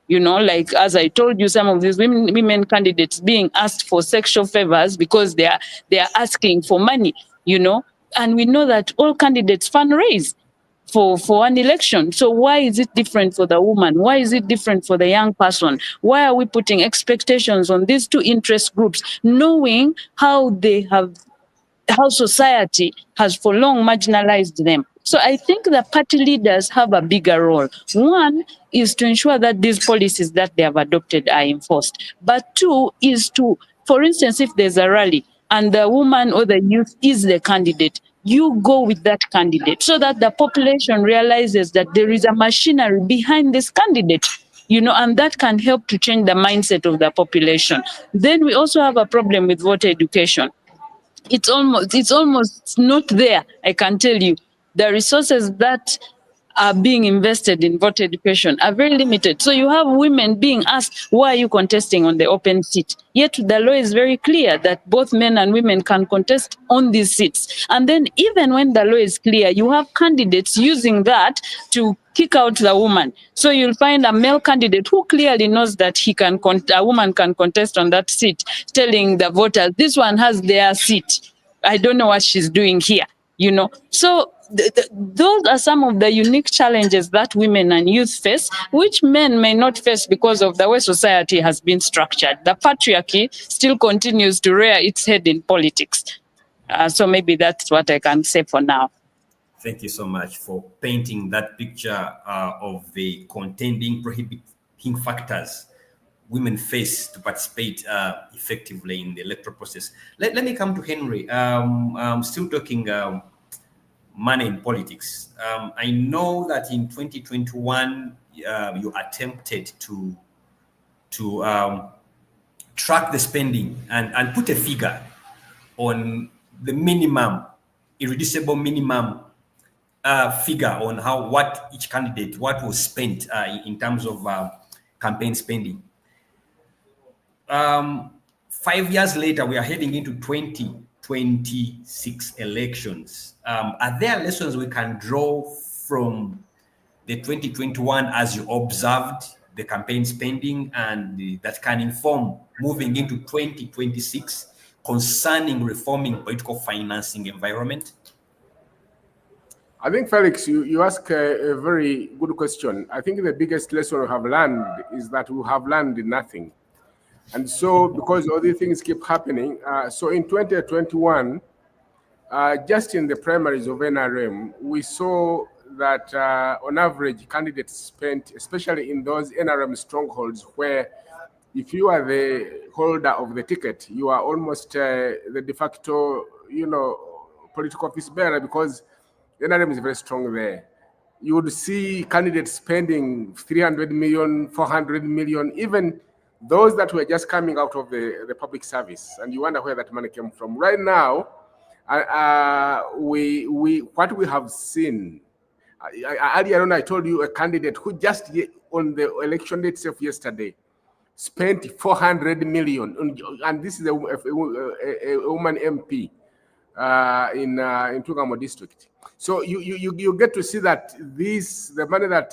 You know, like as I told you, some of these women candidates being asked for sexual favors because they are asking for money, you know, and we know that all candidates fundraise for an election. So why is it different for the woman? Why is it different for the young person? Why are we putting expectations on these two interest groups, knowing how society has for long marginalized them? So I think the party leaders have a bigger role. One is to ensure that these policies that they have adopted are enforced. But two is to, for instance, if there's a rally and the woman or the youth is the candidate, you go with that candidate so that the population realizes that there is a machinery behind this candidate, you know, and that can help to change the mindset of the population. Then we also have a problem with voter education. It's almost not there, I can tell you. The resources that are being invested in voter education are very limited. So you have women being asked, why are you contesting on the open seat? Yet the law is very clear that both men and women can contest on these seats. And then even when the law is clear, you have candidates using that to kick out the woman. So you'll find a male candidate who clearly knows that a woman can contest on that seat, telling the voters, this one has their seat. I don't know what she's doing here, you know. So those are some of the unique challenges that women and youth face, which men may not face because of the way society has been structured. The patriarchy still continues to rear its head in politics. So maybe that's what I can say for now. Thank you so much for painting that picture of the contending, prohibiting factors women face to participate effectively in the electoral process. Let me come to Henry. I'm still talking money in politics. I know that in 2021, you attempted to track the spending and put a figure on the minimum, irreducible minimum figure on what each candidate, what was spent in terms of campaign spending. 5 years later, we are heading into 2026 elections. Are there lessons we can draw from the 2021 as you observed the campaign spending and that can inform moving into 2026 concerning reforming political financing environment? I think, Felix, you ask a very good question. I think the biggest lesson we have learned is that we have learned nothing. And so, because all these things keep happening, so in 2021, just in the primaries of NRM, we saw that on average, candidates spent, especially in those NRM strongholds where if you are the holder of the ticket, you are almost the de facto, political office bearer, because NRM is very strong there. You would see candidates spending 300 million, 400 million, even those that were just coming out of the public service, and you wonder where that money came from. Right now, what we have seen, earlier on I told you a candidate who just on the election day itself yesterday spent 400 million, and this is a woman MP in Tugamo district. So you get to see that the money that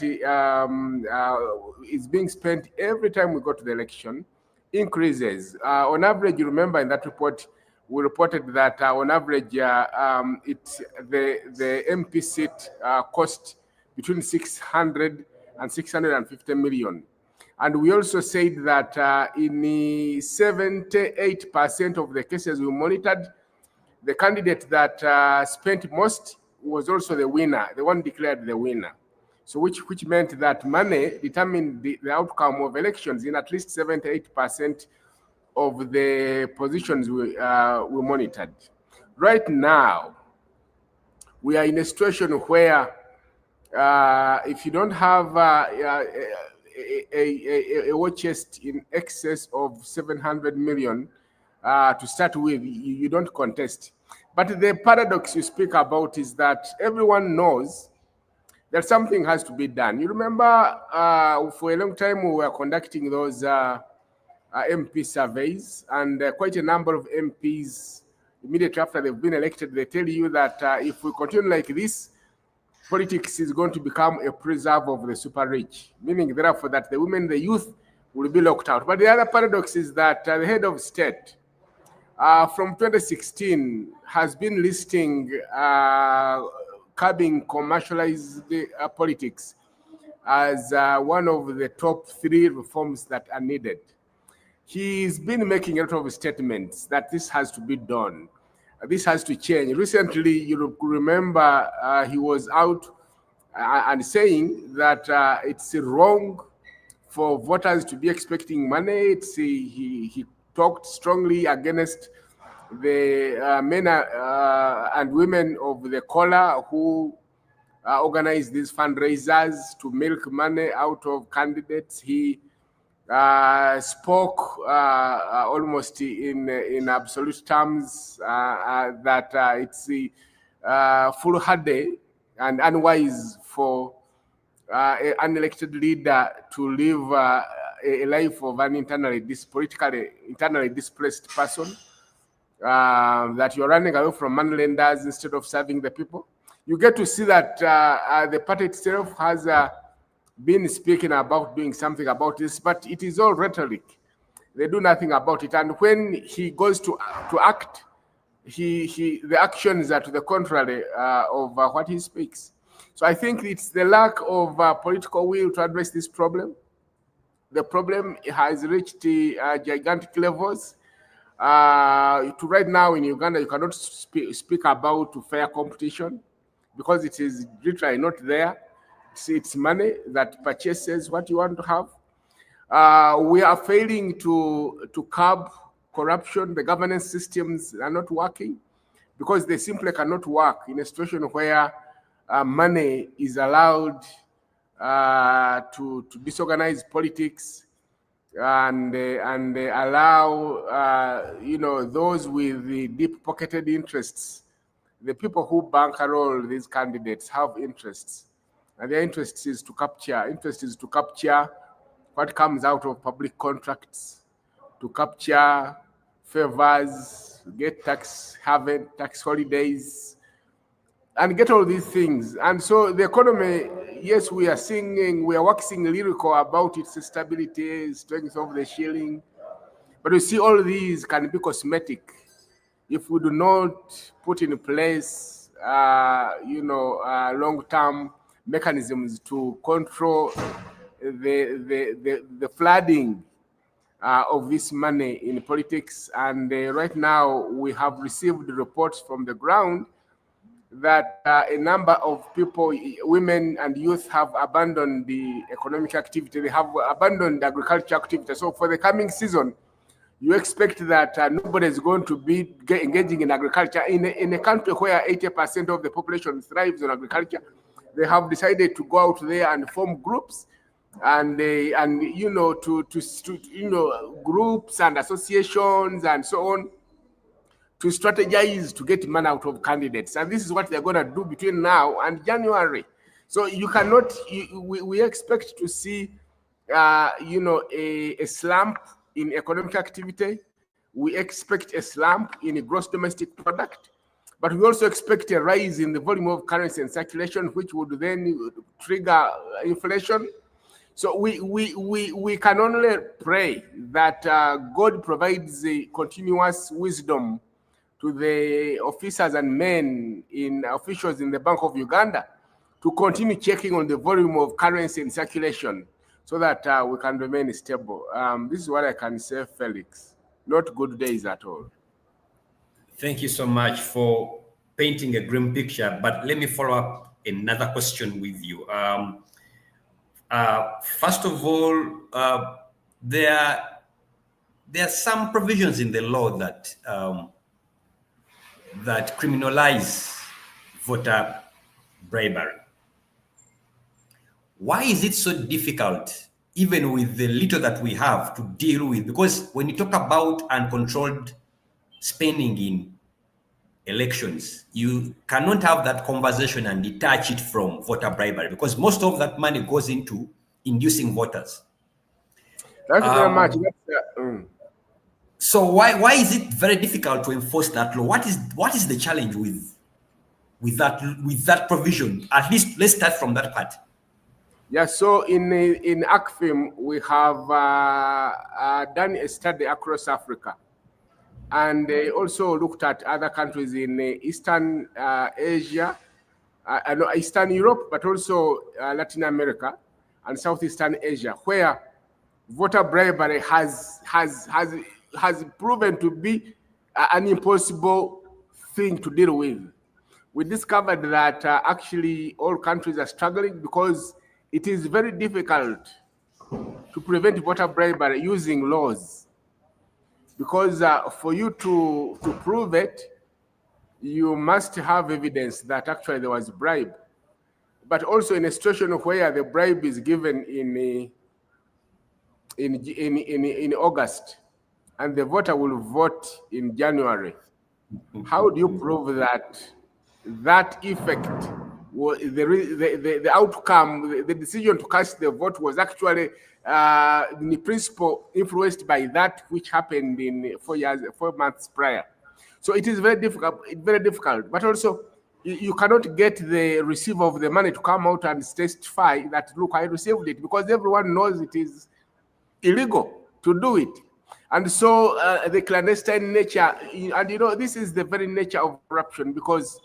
is being spent every time we go to the election increases. On average, you remember in that report, we reported that on average, the MP seat cost between 600 and 650 million. And we also said that in 78% of the cases we monitored, the candidate that spent most was also the winner, the one declared the winner. So which meant that money determined the outcome of elections in at least 78% of the positions we monitored. Right now, we are in a situation where if you don't have a war chest in excess of 700 million to start with, you don't contest. But the paradox you speak about is that everyone knows that something has to be done. You remember for a long time we were conducting those MP surveys, and quite a number of MPs, immediately after they've been elected, they tell you that if we continue like this, politics is going to become a preserve of the super rich, meaning therefore that the women, the youth will be locked out. But the other paradox is that the head of state from 2016 has been listing curbing commercialized politics as one of the top 3 reforms that are needed. He's been making a lot of statements that this has to be done. This has to change. Recently, you remember he was out and saying that it's wrong for voters to be expecting money. He talked strongly against the men and women of the collar who organize these fundraisers to milk money out of candidates. He spoke almost in absolute terms that it's foolhardy and unwise for an unelected leader to live a life of an politically internally displaced person, that you're running away from moneylenders instead of serving the people. You get to see that the party itself has been speaking about doing something about this, but it is all rhetoric. They do nothing about it. And when he goes to act, the actions are to the contrary of what he speaks. So I think it's the lack of political will to address this problem. The problem has reached gigantic levels. To right now in Uganda, you cannot speak about fair competition because it is literally not there. It's money that purchases what you want to have. We are failing to curb corruption. The governance systems are not working because they simply cannot work in a situation where money is allowed to disorganize politics and allow those with the deep-pocketed interests. The people who bankroll these candidates have interests, and their interest is to capture what comes out of public contracts, to capture favors, get tax haven, tax holidays, and get all these things. And so the economy, yes, we are waxing lyrical about its stability, strength of the shilling, but you see all these can be cosmetic if we do not put in place, long-term mechanisms to control the flooding of this money in politics. And right now we have received reports from the ground that a number of people, women and youth, have abandoned the economic activity. They have abandoned agriculture activity. So for the coming season, you expect that nobody is going to be engaging in agriculture. In a country where 80% of the population thrives on agriculture, they have decided to go out there and form groups and groups and associations and so on, to strategize to get money out of candidates. And this is what they're going to do between now and January. So you cannot, we expect to see, a slump in economic activity. We expect a slump in a gross domestic product, but we also expect a rise in the volume of currency in circulation, which would then trigger inflation. So we can only pray that God provides a continuous wisdom to the officers and officials in the Bank of Uganda to continue checking on the volume of currency in circulation so that we can remain stable. This is what I can say, Felix. Not good days at all. Thank you so much for painting a grim picture, but let me follow up another question with you. First of all, there are some provisions in the law that that criminalize voter bribery. Why is it so difficult, even with the little that we have, to deal with? Because when you talk about uncontrolled spending in elections, you cannot have that conversation and detach it from voter bribery, because most of that money goes into inducing voters. Thank you very much. So why is it very difficult to enforce that law? What is the challenge with that provision? At least let's start from that part. Yeah. So in ACFIM we have done a study across Africa, and they also looked at other countries in Eastern Asia, Eastern Europe, but also Latin America and Southeastern Asia, where voter bribery has proven to be an impossible thing to deal with. We discovered that actually all countries are struggling because it is very difficult to prevent voter bribery using laws. Because for you to prove it, you must have evidence that actually there was a bribe. But also in a situation where the bribe is given in August, and the voter will vote in January. How do you prove that that effect the outcome, the decision to cast the vote was actually in principle influenced by that which happened in 4 months prior. So it is very difficult, but also you cannot get the receiver of the money to come out and testify that, look, I received it, because everyone knows it is illegal to do it. And so the clandestine nature, and this is the very nature of corruption, because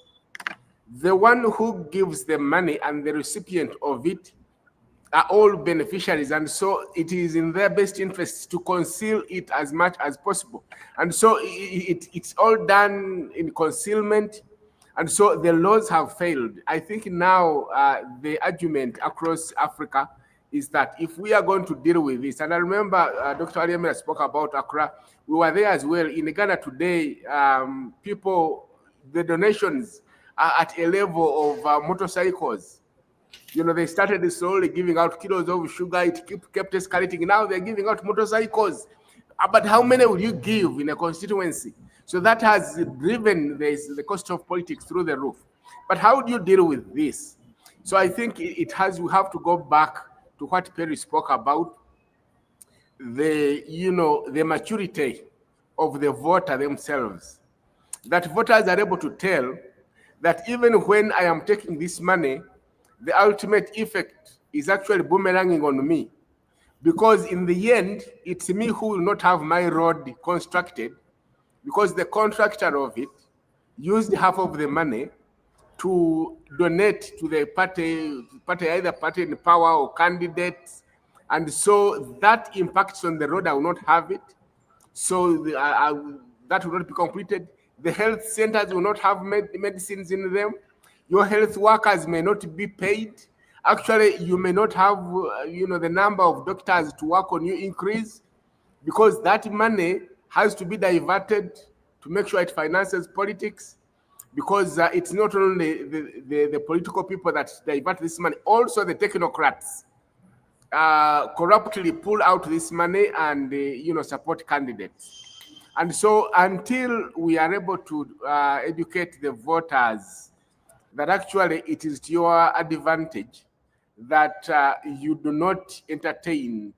the one who gives the money and the recipient of it are all beneficiaries, and so it is in their best interest to conceal it as much as possible. And so it's all done in concealment, and so the laws have failed. I think now the argument across Africa is that if we are going to deal with this, and I remember Dr. Walyemera spoke about Accra, we were there as well. In Ghana today, the donations are at a level of motorcycles. They started slowly giving out kilos of sugar, it kept escalating. Now they're giving out motorcycles. But how many will you give in a constituency? So that has driven the cost of politics through the roof. But how do you deal with this? So I think we have to go back to what Perry spoke about, the maturity of the voter themselves. That voters are able to tell that even when I am taking this money, the ultimate effect is actually boomeranging on me. Because in the end, it's me who will not have my road constructed, because the contractor of it used half of the money to donate to the party, either party in power or candidates. And so that impacts on the road. I will not have it. So that will not be completed. The health centers will not have medicines in them. Your health workers may not be paid. Actually, you may not have, the number of doctors to work on you increase, because that money has to be diverted to make sure it finances politics, because it's not only the political people that divert this money, also the technocrats corruptly pull out this money and, support candidates. And so until we are able to educate the voters that actually it is to your advantage that you do not entertain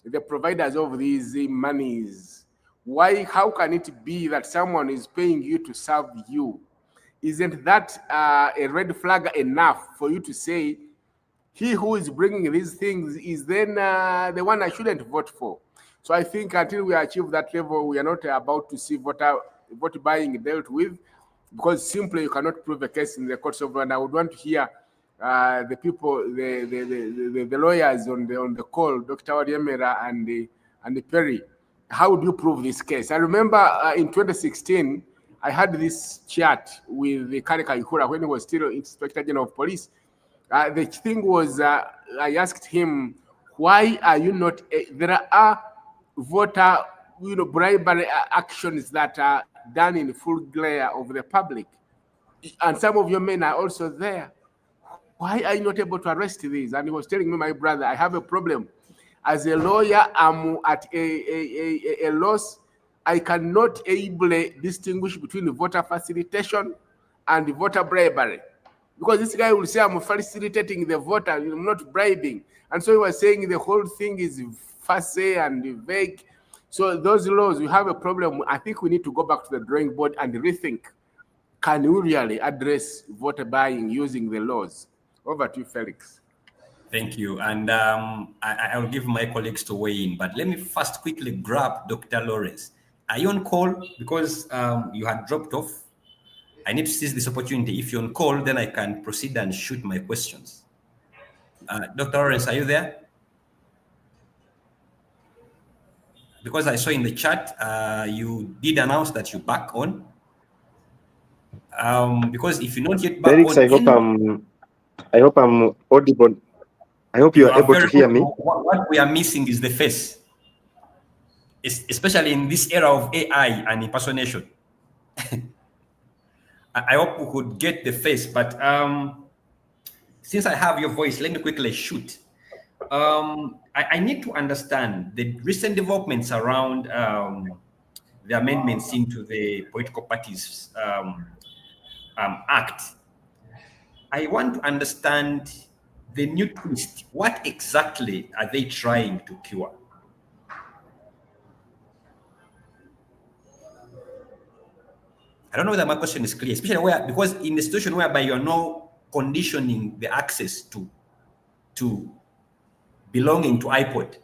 the providers of these monies. Why? How can it be that someone is paying you to serve you? Isn't that a red flag enough for you to say, he who is bringing these things is then the one I shouldn't vote for? So I think until we achieve that level, we are not about to see vote buying dealt with, because simply you cannot prove a case in the courts of law. And I would want to hear the people, the lawyers on the call, Dr. Walyemera and Perry. How would you prove this case? I remember in 2016, I had this chat with the Kareka Ihura when he was still Inspector General of Police. The thing was, I asked him, why are you not? There are voter, bribery actions that are done in full glare of the public, and some of your men are also there. Why are you not able to arrest these? And he was telling me, my brother, I have a problem. As a lawyer, I'm at a loss. I cannot ably distinguish between voter facilitation and voter bribery. Because this guy will say, I'm facilitating the voter, I'm not bribing. And so he was saying the whole thing is fussy and vague. So those laws, we have a problem. I think we need to go back to the drawing board and rethink. Can we really address voter buying using the laws? Over to you, Felix. Thank you. And I will give my colleagues to weigh in, but let me first quickly grab Dr. Lawrence. Are you on call? Because you had dropped off. I need to seize this opportunity. If you're on call, then I can proceed and shoot my questions. Dr. Lawrence, are you there? Because I saw in the chat, you did announce that you're back on. Because if you're not yet back Felix, on, I hope I'm audible. I hope you are able to hear me. What we are missing is the face, especially in this era of AI and impersonation. I hope we could get the face, but since I have your voice, let me quickly shoot. I need to understand the recent developments around the amendments into the Political Parties Act. I want to understand the new twist. What exactly are they trying to cure? I don't know whether my question is clear, especially because in the situation whereby you're now conditioning the access to belonging to IPOD,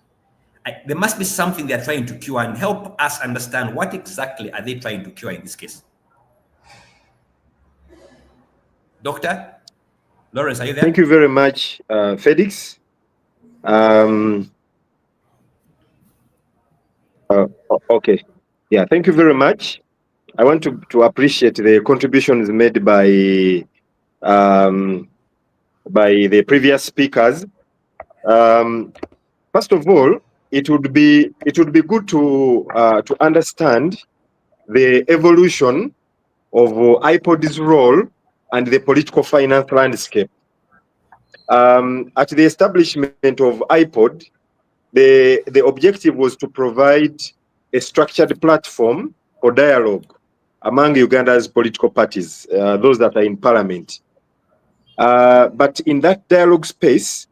there must be something they're trying to cure, and help us understand what exactly are they trying to cure in this case. Doctor Lawrence, are you there? Thank you very much, Felix. Okay. Yeah, thank you very much. I want to appreciate the contributions made by the previous speakers. First of all, it would be good to understand the evolution of IPOD's role and the political finance landscape. At the establishment of IPOD, the objective was to provide a structured platform for dialogue among Uganda's political parties, those that are in parliament. But in that dialogue space,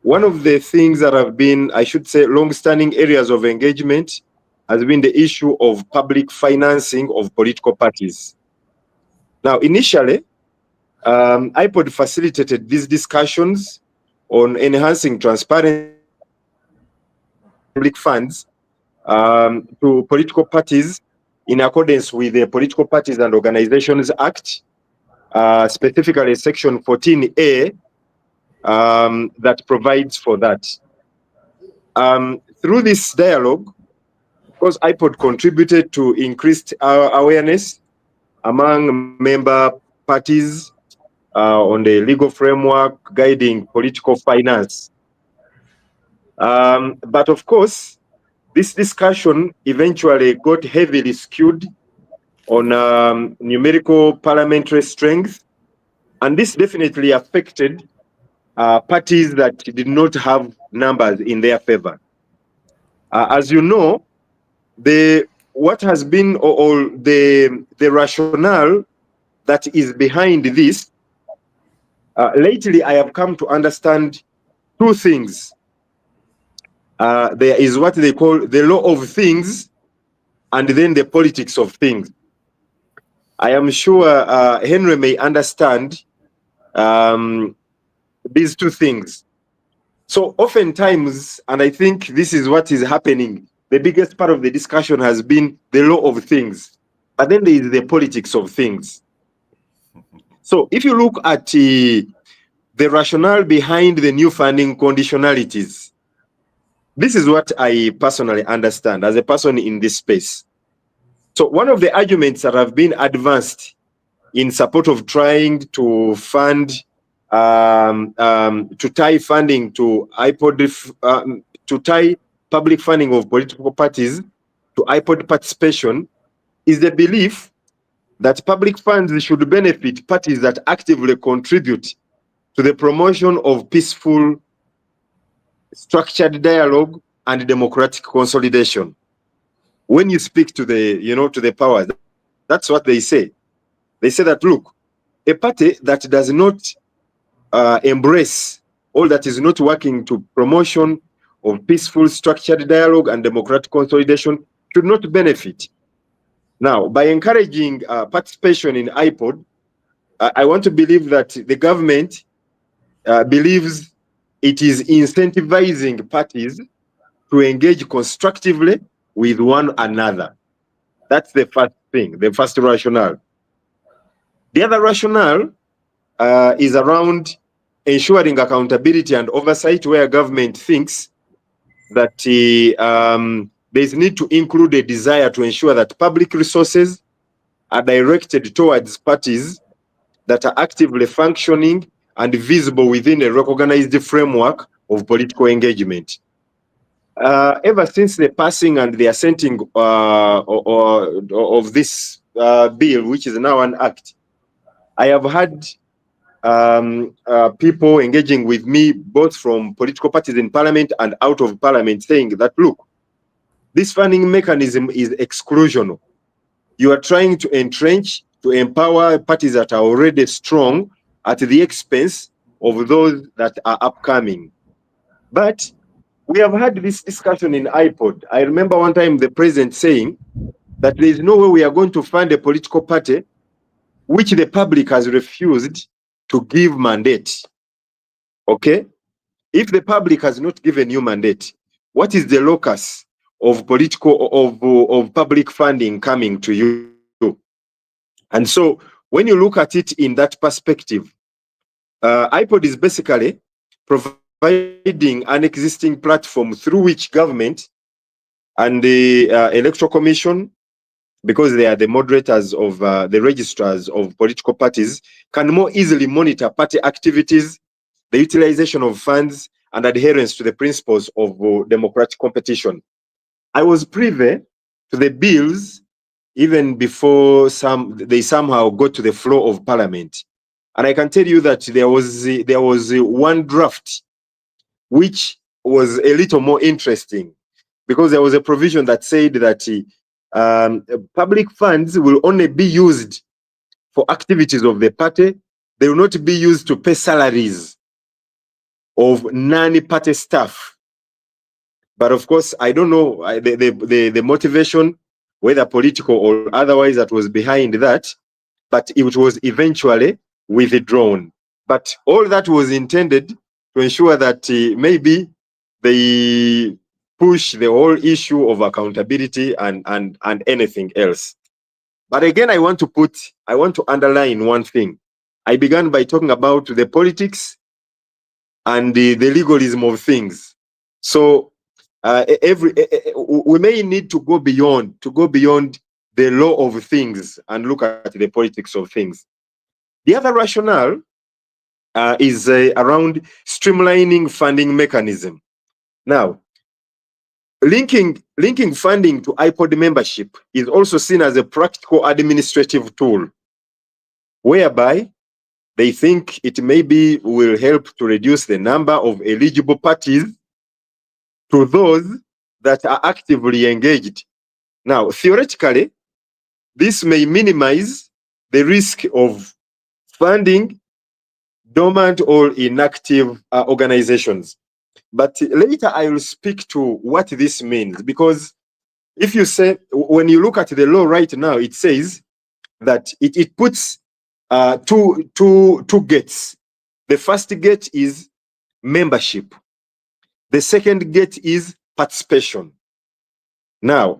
one of the things that have been, I should say, long-standing areas of engagement has been the issue of public financing of political parties. Now, initially, IPOD facilitated these discussions on enhancing transparency public funds to political parties in accordance with the Political Parties and Organizations Act, specifically Section 14A, that provides for that. Through this dialogue, of course, IPOD contributed to increased awareness among member parties on the legal framework guiding political finance. But of course, this discussion eventually got heavily skewed on numerical parliamentary strength, and this definitely affected parties that did not have numbers in their favor. As you know, what has been the rationale that is behind this, lately I have come to understand two things. There is what they call the law of things, and then the politics of things. I am sure Henry may understand these two things. So oftentimes, and I think this is what is happening, the biggest part of the discussion has been the law of things, but then there is the politics of things. So if you look at the rationale behind the new funding conditionalities, this is what I personally understand as a person in this space. So one of the arguments that have been advanced in support of trying to fund, to tie funding to IPOD, to tie public funding of political parties to IPOD participation, is the belief that public funds should benefit parties that actively contribute to the promotion of peaceful, structured dialogue and democratic consolidation. When you speak to the, to the powers, that's what they say. They say that, look, a party that does not embrace or that is not working to promotion of peaceful, structured dialogue and democratic consolidation should not benefit. Now, by encouraging participation in IPOD, I want to believe that the government believes it is incentivizing parties to engage constructively with one another. That's the first thing, the first rationale. The other rationale is around ensuring accountability and oversight, where government thinks that there's need to include a desire to ensure that public resources are directed towards parties that are actively functioning and visible within a recognized framework of political engagement. Ever since the passing and the assenting of this bill, which is now an act, I have had people engaging with me, both from political parties in parliament and out of parliament, saying that, look, this funding mechanism is exclusional. You are trying to entrench, to empower parties that are already strong at the expense of those that are upcoming. But we have had this discussion in IPOD. I remember one time the president saying that there is no way we are going to fund a political party which the public has refused to give mandate. Okay? If the public has not given you mandate, what is the locus of public funding coming to you? And so when you look at it in that perspective, IPOD is basically providing an existing platform through which government and the Electoral Commission, because they are the moderators of the registrars of political parties, can more easily monitor party activities, the utilization of funds, and adherence to the principles of democratic competition. I was privy to the bills even before they somehow got to the floor of Parliament. And I can tell you that there was one draft which was a little more interesting, because there was a provision that said that public funds will only be used for activities of the party. They will not be used to pay salaries of non-party staff. But of course, I don't know the motivation, whether political or otherwise, that was behind that, but it was eventually withdrawn. But all that was intended to ensure that maybe they push the whole issue of accountability and anything else. But again, I want to underline one thing. I began by talking about the politics and the legalism of things. So we may need to go beyond the law of things and look at the politics of things. The other rationale is around streamlining funding mechanism. Now, linking funding to IPOD membership is also seen as a practical administrative tool, whereby they think it maybe will help to reduce the number of eligible parties to those that are actively engaged. Now, theoretically, this may minimize the risk of funding dormant or inactive organizations. But later I will speak to what this means, because if you say, when you look at the law right now, it says that it puts two gates. The first gate is membership. The second gate is participation. Now,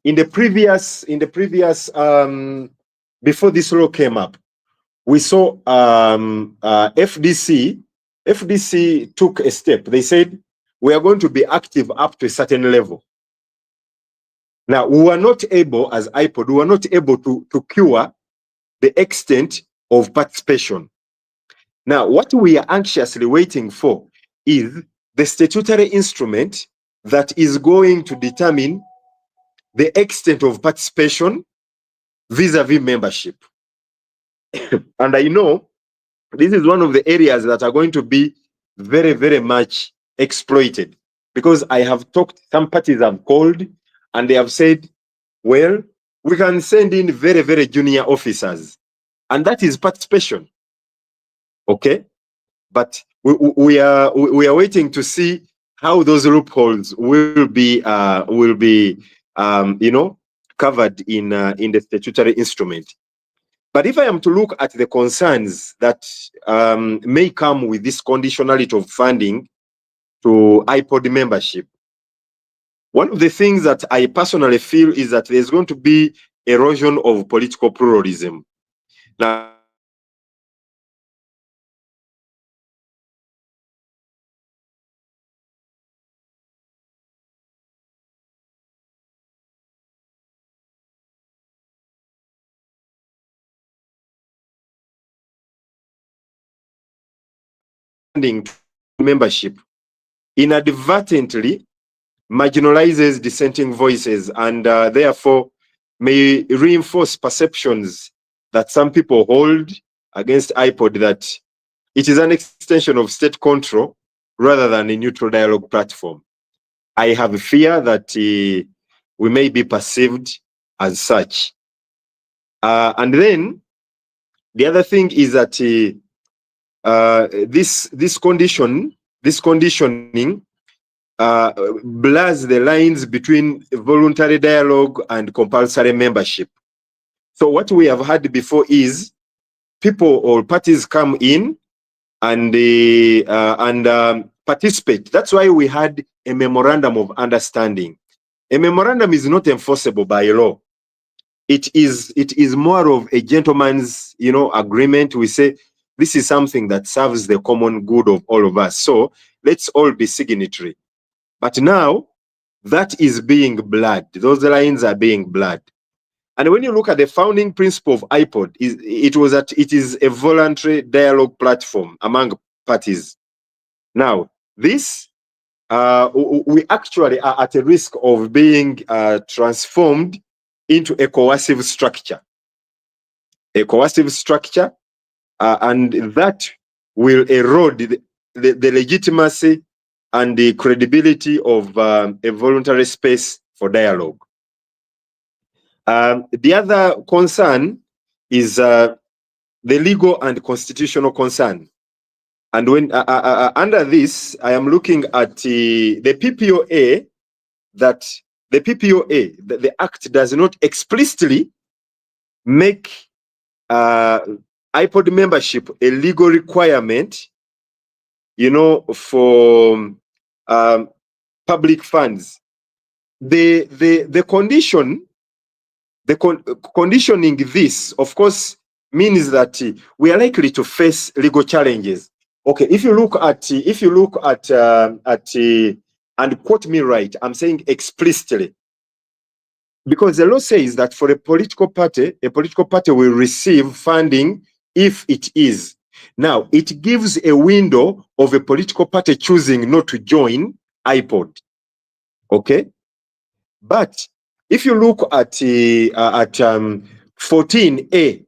in the previous before this law came up, we saw FDC took a step. They said, we are going to be active up to a certain level. Now, we were not able, as IPOD, we were not able to cure the extent of participation. Now, what we are anxiously waiting for is the statutory instrument that is going to determine the extent of participation vis-a-vis membership. And I know this is one of the areas that are going to be very, very much exploited, because I have talked, some parties have called and they have said, well, we can send in very, very junior officers, and that is participation. Okay, but we are waiting to see how those loopholes will be covered in the statutory instrument. But if I am to look at the concerns that may come with this conditionality of funding to IPOD membership, one of the things that I personally feel is that there's going to be erosion of political pluralism. Now, membership inadvertently marginalizes dissenting voices, and therefore may reinforce perceptions that some people hold against IPOD, that it is an extension of state control rather than a neutral dialogue platform. I have a fear that we may be perceived as such. And then the other thing is that this conditioning blurs the lines between voluntary dialogue and compulsory membership. So what we have had before is people or parties come in and participate. That's why we had a memorandum of understanding. A memorandum is not enforceable by law. It is more of a gentleman's, agreement. We say this is something that serves the common good of all of us. So let's all be signatory. But now that is being blurred. Those lines are being blurred. And when you look at the founding principle of IPOD, it is a voluntary dialogue platform among parties. Now, this, we actually are at a risk of being transformed into a coercive structure. A coercive structure, and that will erode the legitimacy and the credibility of a voluntary space for dialogue. The other concern is the legal and constitutional concern. And when under this, I am looking at the PPOA, that the PPOA, the Act does not explicitly make IPOD membership a legal requirement, for public funds. The conditioning this, of course, means that we are likely to face legal challenges. Okay, if you look at and quote me right, I'm saying explicitly, because the law says that for a political party will receive funding if it is. Now, it gives a window of a political party choosing not to join IPOD. Okay, but if you look at 14A,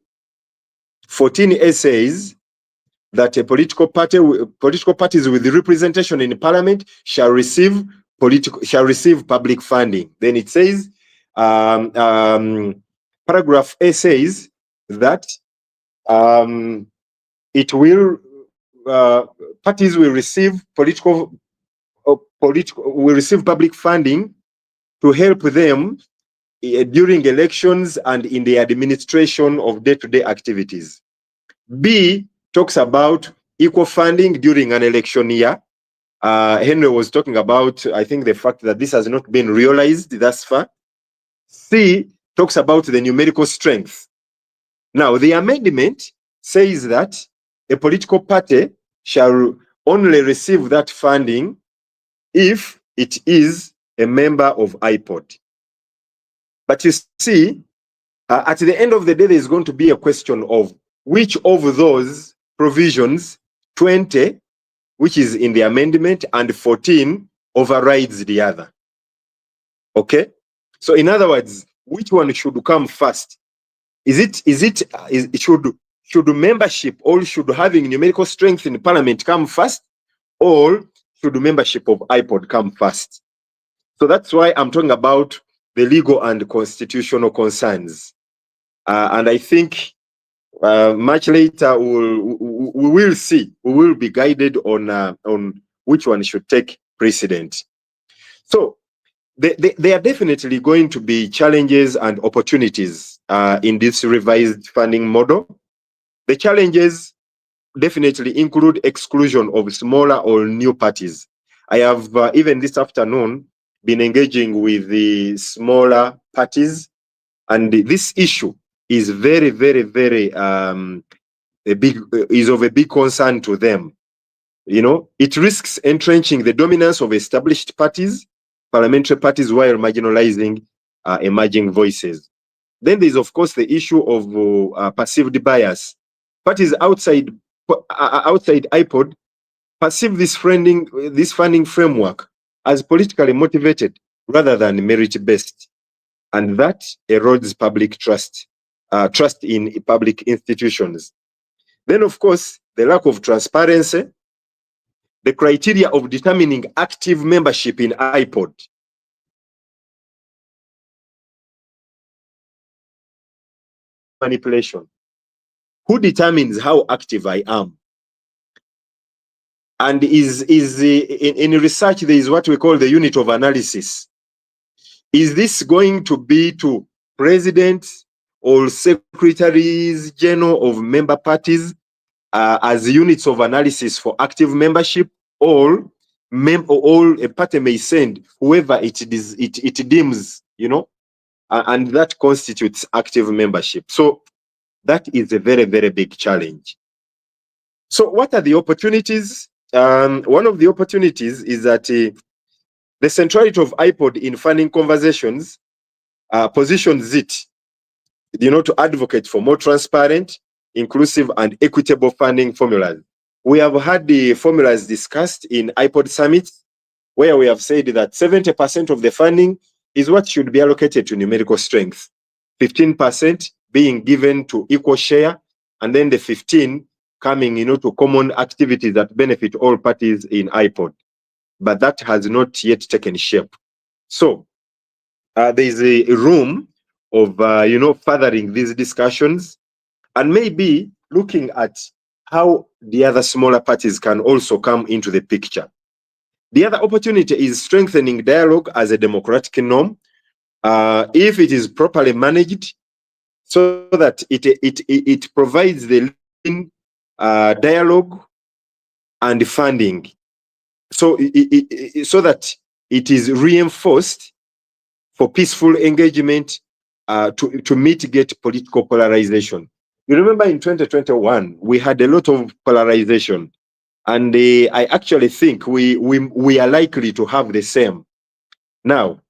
14A says that a political parties with representation in parliament shall receive public funding. Then it says, paragraph A says that parties will receive will receive public funding to help them during elections and in the administration of day-to-day activities. B talks about equal funding during an election year. Henry was talking about, I think, the fact that this has not been realized thus far. C talks about the numerical strength. Now, the amendment says that a political party shall only receive that funding if it is a member of IPOD. But you see, at the end of the day, there's going to be a question of which of those provisions, 20, which is in the amendment, and 14 overrides the other. Okay? So in other words, which one should come first? Should membership, or should having numerical strength in parliament come first, or should membership of IPOD come first? So that's why I'm talking about the legal and constitutional concerns. And I think much later we will see, we will be guided on which one should take precedent. So there are definitely going to be challenges and opportunities in this revised funding model. The challenges definitely include exclusion of smaller or new parties. I have even this afternoon been engaging with the smaller parties, and this issue is very, very, very is of a big concern to them. It risks entrenching the dominance of established parties, parliamentary parties, while marginalizing emerging voices. Then there's, of course, the issue of perceived bias. Parties outside IPOD perceive this funding framework as politically motivated rather than merit-based, and that erodes public trust in public institutions. Then, of course, the lack of transparency, the criteria of determining active membership in IPOD. Manipulation. Who determines how active I am? And in research, there is what we call the unit of analysis. Is this going to be to presidents or secretaries general of member parties as units of analysis for active membership, or a party may send whoever it deems, you know, and that constitutes active membership. So that is a very, very big challenge. So what are the opportunities? One of the opportunities is that the centrality of IPOD in funding conversations positions it, you know, to advocate for more transparent, inclusive, and equitable funding formulas. We have had the formulas discussed in IPOD summits, where we have said that 70% of the funding is what should be allocated to numerical strength, 15% being given to equal share, and then the 15 coming, you know, to common activities that benefit all parties in IPOD. But that has not yet taken shape. So there is a room of, you know, furthering these discussions and maybe looking at how the other smaller parties can also come into the picture. The other opportunity is strengthening dialogue as a democratic norm, if it is properly managed, so that it provides the dialogue and funding, so that it is reinforced for peaceful engagement to mitigate political polarization. You remember in 2021, we had a lot of polarization, and I actually think we are likely to have the same. Now,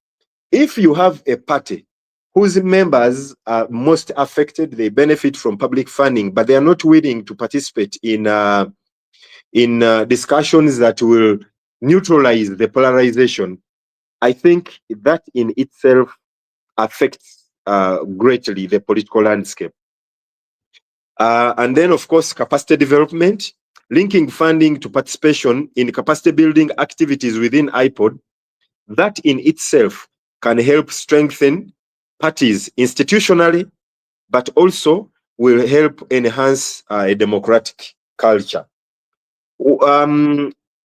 if you have a party whose members are most affected, they benefit from public funding, but they are not willing to participate in discussions that will neutralize the polarization, I think that in itself affects greatly the political landscape. And then, of course, capacity development, linking funding to participation in capacity building activities within IPOD, that in itself can help strengthen parties institutionally, but also will help enhance a democratic culture.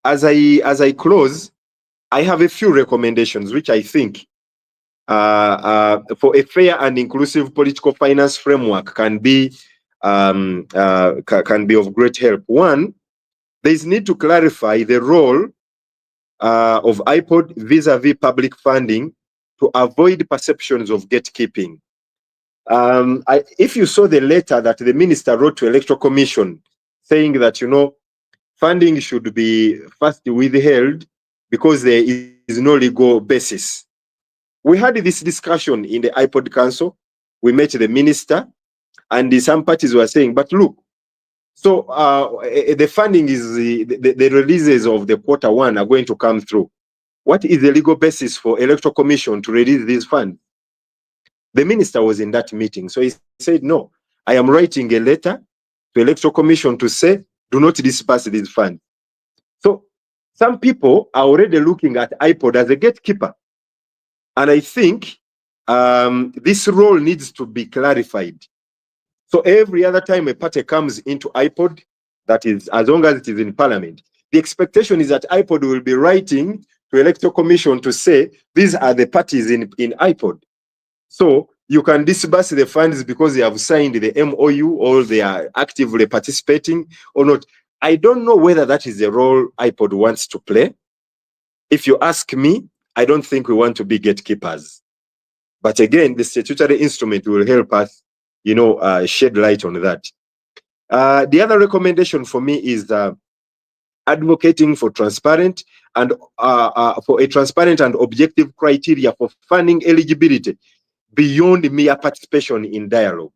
As I close, I have a few recommendations which I think for a fair and inclusive political finance framework can be of great help. One, there is need to clarify the role of IPOD vis-a-vis public funding to avoid perceptions of gatekeeping. If you saw the letter that the minister wrote to Electoral Commission saying that, you know, funding should be first withheld because there is no legal basis. We had this discussion in the IPOD Council. We met the minister, and some parties were saying, but look, so the funding is the releases of the Q1 are going to come through. What is the legal basis for Electoral Commission to release these funds? The minister was in that meeting, so he said, no, I am writing a letter to Electoral Commission to say, do not disperse these funds. So some people are already looking at IPOD as a gatekeeper. And I think this role needs to be clarified. So every other time a party comes into IPOD, that is, as long as it is in parliament, the expectation is that IPOD will be writing to Electoral Commission to say, these are the parties in IPOD. So you can disburse the funds because they have signed the MOU or they are actively participating or not. I don't know whether that is the role IPOD wants to play. If you ask me, I don't think we want to be gatekeepers. But again, the statutory instrument will help us, you know, shed light on that. The other recommendation for me is advocating for transparent and for a transparent and objective criteria for funding eligibility beyond mere participation in dialogue.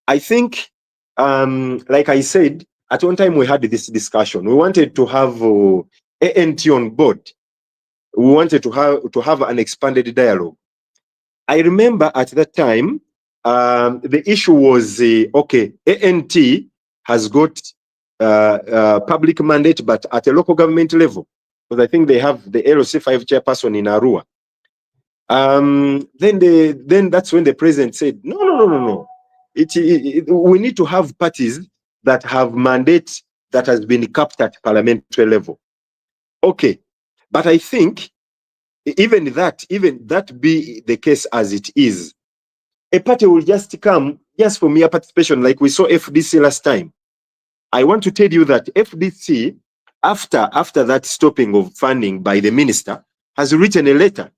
I think, like I said, at one time we had this discussion. We wanted to have ANT on board. We wanted to have an expanded dialogue. I remember at that time, the issue was, okay, ANT has got public mandate, but at a local government level, because I think they have the LOC5 chairperson in Arua. Then that's when the president said, no. We need to have parties that have mandate that has been capped at parliamentary level. Okay, but I think even that be the case as it is, a party will just come just for mere participation, like we saw FDC last time. I want to tell you that FDC, after that stopping of funding by the minister, has written a letter.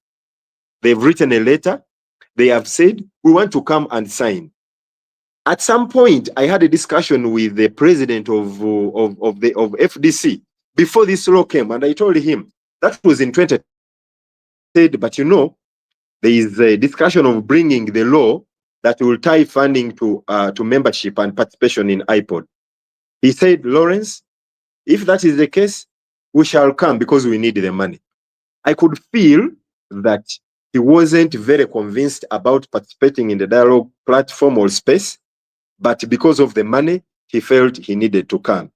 They've written a letter. They have said, we want to come and sign. At some point, I had a discussion with the president of FDC before this law came, and I told him that was in 2010, but you know, there is a discussion of bringing the law that will tie funding to membership and participation in IPOD. He said, Lawrence, if that is the case, we shall come because we need the money. I could feel that he wasn't very convinced about participating in the dialogue platform or space, but because of the money, he felt he needed to come.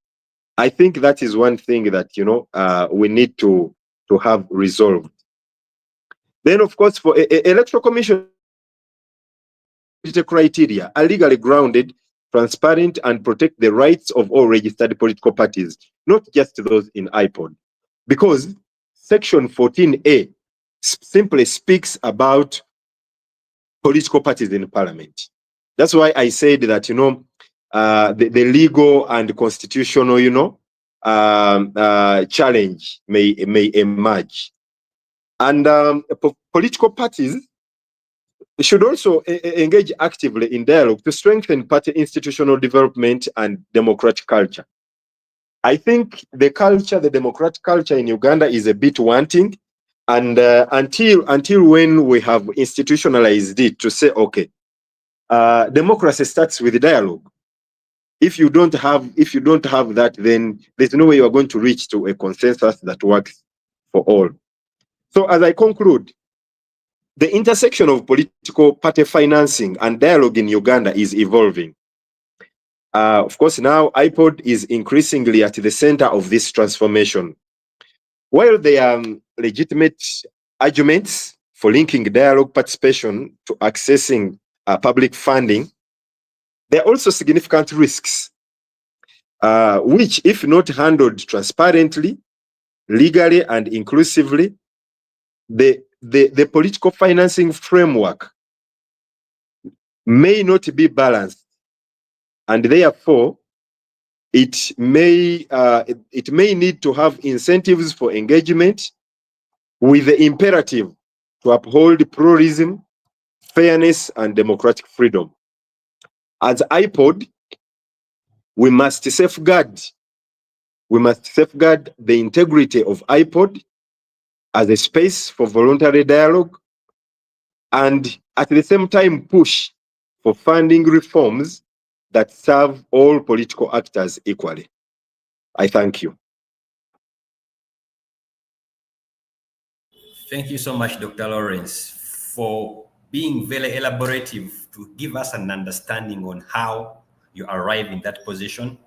I think that is one thing that, you know, we need to have resolved. Then, of course, for Electoral Commission, the criteria are legally grounded, transparent, and protect the rights of all registered political parties, not just those in IPOD. Because Section 14A simply speaks about political parties in parliament. That's why I said that, you know, the legal and constitutional, you know, challenge may emerge. And political parties should also engage actively in dialogue to strengthen party institutional development and democratic culture. I think the democratic culture in Uganda is a bit wanting, and until when we have institutionalized it to say, okay, democracy starts with dialogue. If you don't have that, then there's no way you are going to reach to a consensus that works for all. So as I conclude, the intersection of political party financing and dialogue in Uganda is evolving. Of course, now IPOD is increasingly at the center of this transformation. While there are legitimate arguments for linking dialogue participation to accessing public funding, there are also significant risks, which, if not handled transparently, legally, and inclusively, the political financing framework may not be balanced, and therefore it may need to have incentives for engagement with the imperative to uphold pluralism, fairness, and democratic freedom. As IPOD, we must safeguard the integrity of IPOD as a space for voluntary dialogue, and at the same time push for funding reforms that serve all political actors equally. I thank you. Thank you so much, Dr. Lawrence, for being very elaborative to give us an understanding on how you arrive in that position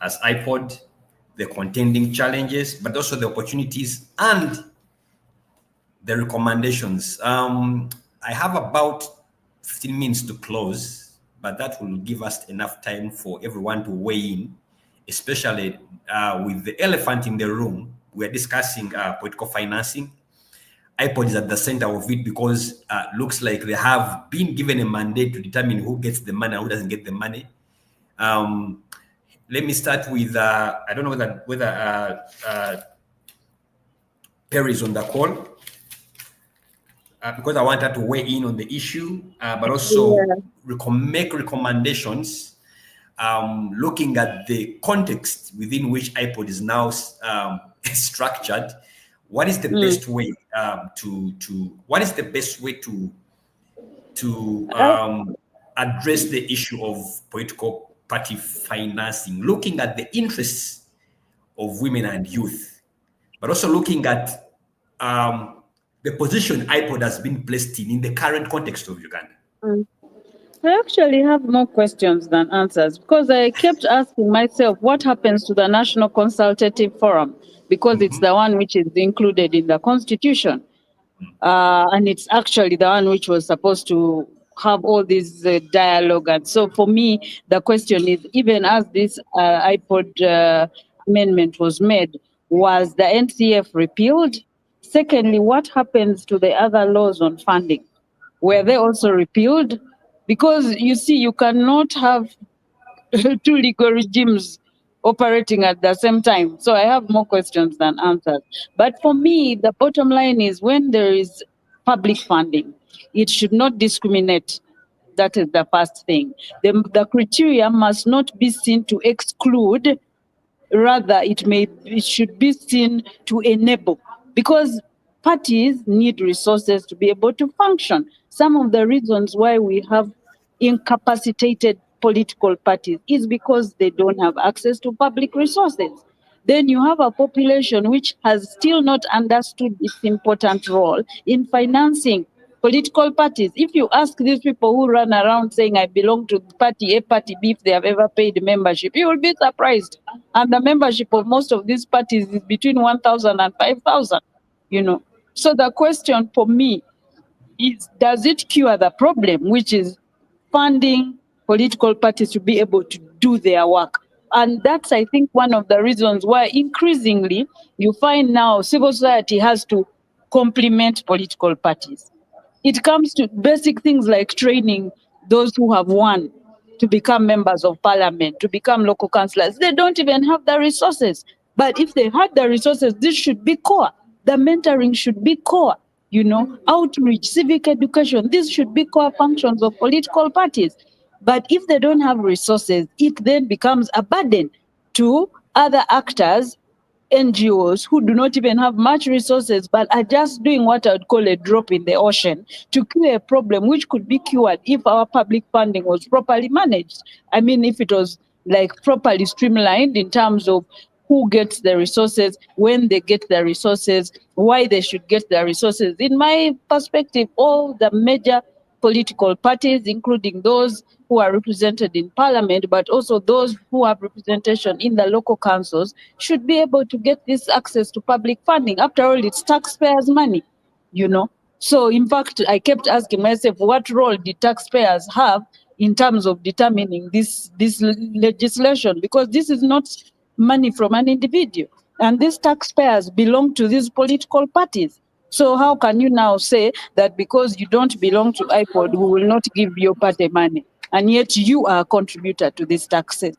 as IPOD, the contending challenges, but also the opportunities and the recommendations. I have about 15 minutes to close, but that will give us enough time for everyone to weigh in, especially with the elephant in the room. We're discussing political financing. IPOD is at the center of it because looks like they have been given a mandate to determine who gets the money and who doesn't get the money. Let me start with, I don't know whether Perry is on the call, because I wanted to weigh in on the issue, but also make recommendations looking at the context within which IPOD is now structured. What is the best way to address the issue of political party financing, looking at the interests of women and youth, but also looking at the position IPOD has been placed in the current context of Uganda? I actually have more questions than answers, because I kept asking myself, what happens to the National Consultative Forum? Because it's the one which is included in the Constitution. And it's actually the one which was supposed to have all this dialogue. And so for me, the question is, even as this IPOD amendment was made, was the NCF repealed? Secondly, what happens to the other laws on funding? Were they also repealed? Because you see, you cannot have two legal regimes operating at the same time. So I have more questions than answers. But for me, the bottom line is when there is public funding, it should not discriminate. That is the first thing. The criteria must not be seen to exclude, rather it should be seen to enable, because parties need resources to be able to function. Some of the reasons why we have incapacitated political parties is because they don't have access to public resources. Then you have a population which has still not understood its important role in financing political parties. If you ask these people who run around saying, I belong to party A, party B, if they have ever paid membership, you will be surprised. And the membership of most of these parties is between 1,000 and 5,000, you know. So the question for me is, does it cure the problem, which is funding political parties to be able to do their work? And that's, I think, one of the reasons why increasingly you find now civil society has to complement political parties. It comes to basic things like training those who have won to become members of parliament, to become local councillors. They don't even have the resources. But if they had the resources, this should be core. The mentoring should be core. You know, outreach, civic education, these should be core functions of political parties. But if they don't have resources, it then becomes a burden to other actors, NGOs who do not even have much resources, but are just doing what I would call a drop in the ocean to cure a problem which could be cured if our public funding was properly managed. I mean, if it was like properly streamlined in terms of who gets the resources, when they get the resources, why they should get the resources. In my perspective, all the major political parties, including those who are represented in parliament, but also those who have representation in the local councils, should be able to get this access to public funding. After all, it's taxpayers' money, you know. So in fact, I kept asking myself, what role did taxpayers have in terms of determining this legislation? Because this is not money from an individual. And these taxpayers belong to these political parties. So how can you now say that because you don't belong to IPOD, we will not give your party money, and yet you are a contributor to these taxes?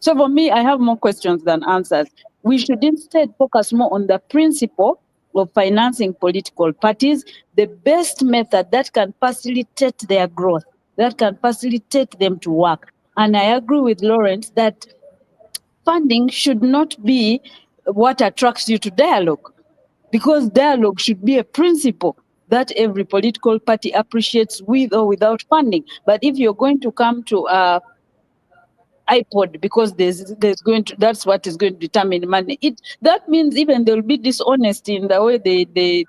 So for me, I have more questions than answers. We should instead focus more on the principle of financing political parties, the best method that can facilitate their growth, that can facilitate them to work. And I agree with Lawrence that funding should not be what attracts you to dialogue, because dialogue should be a principle that every political party appreciates with or without funding. But if you're going to come to IPOD because there's going to, that's what is going to determine money, that means even there will be dishonesty in the way they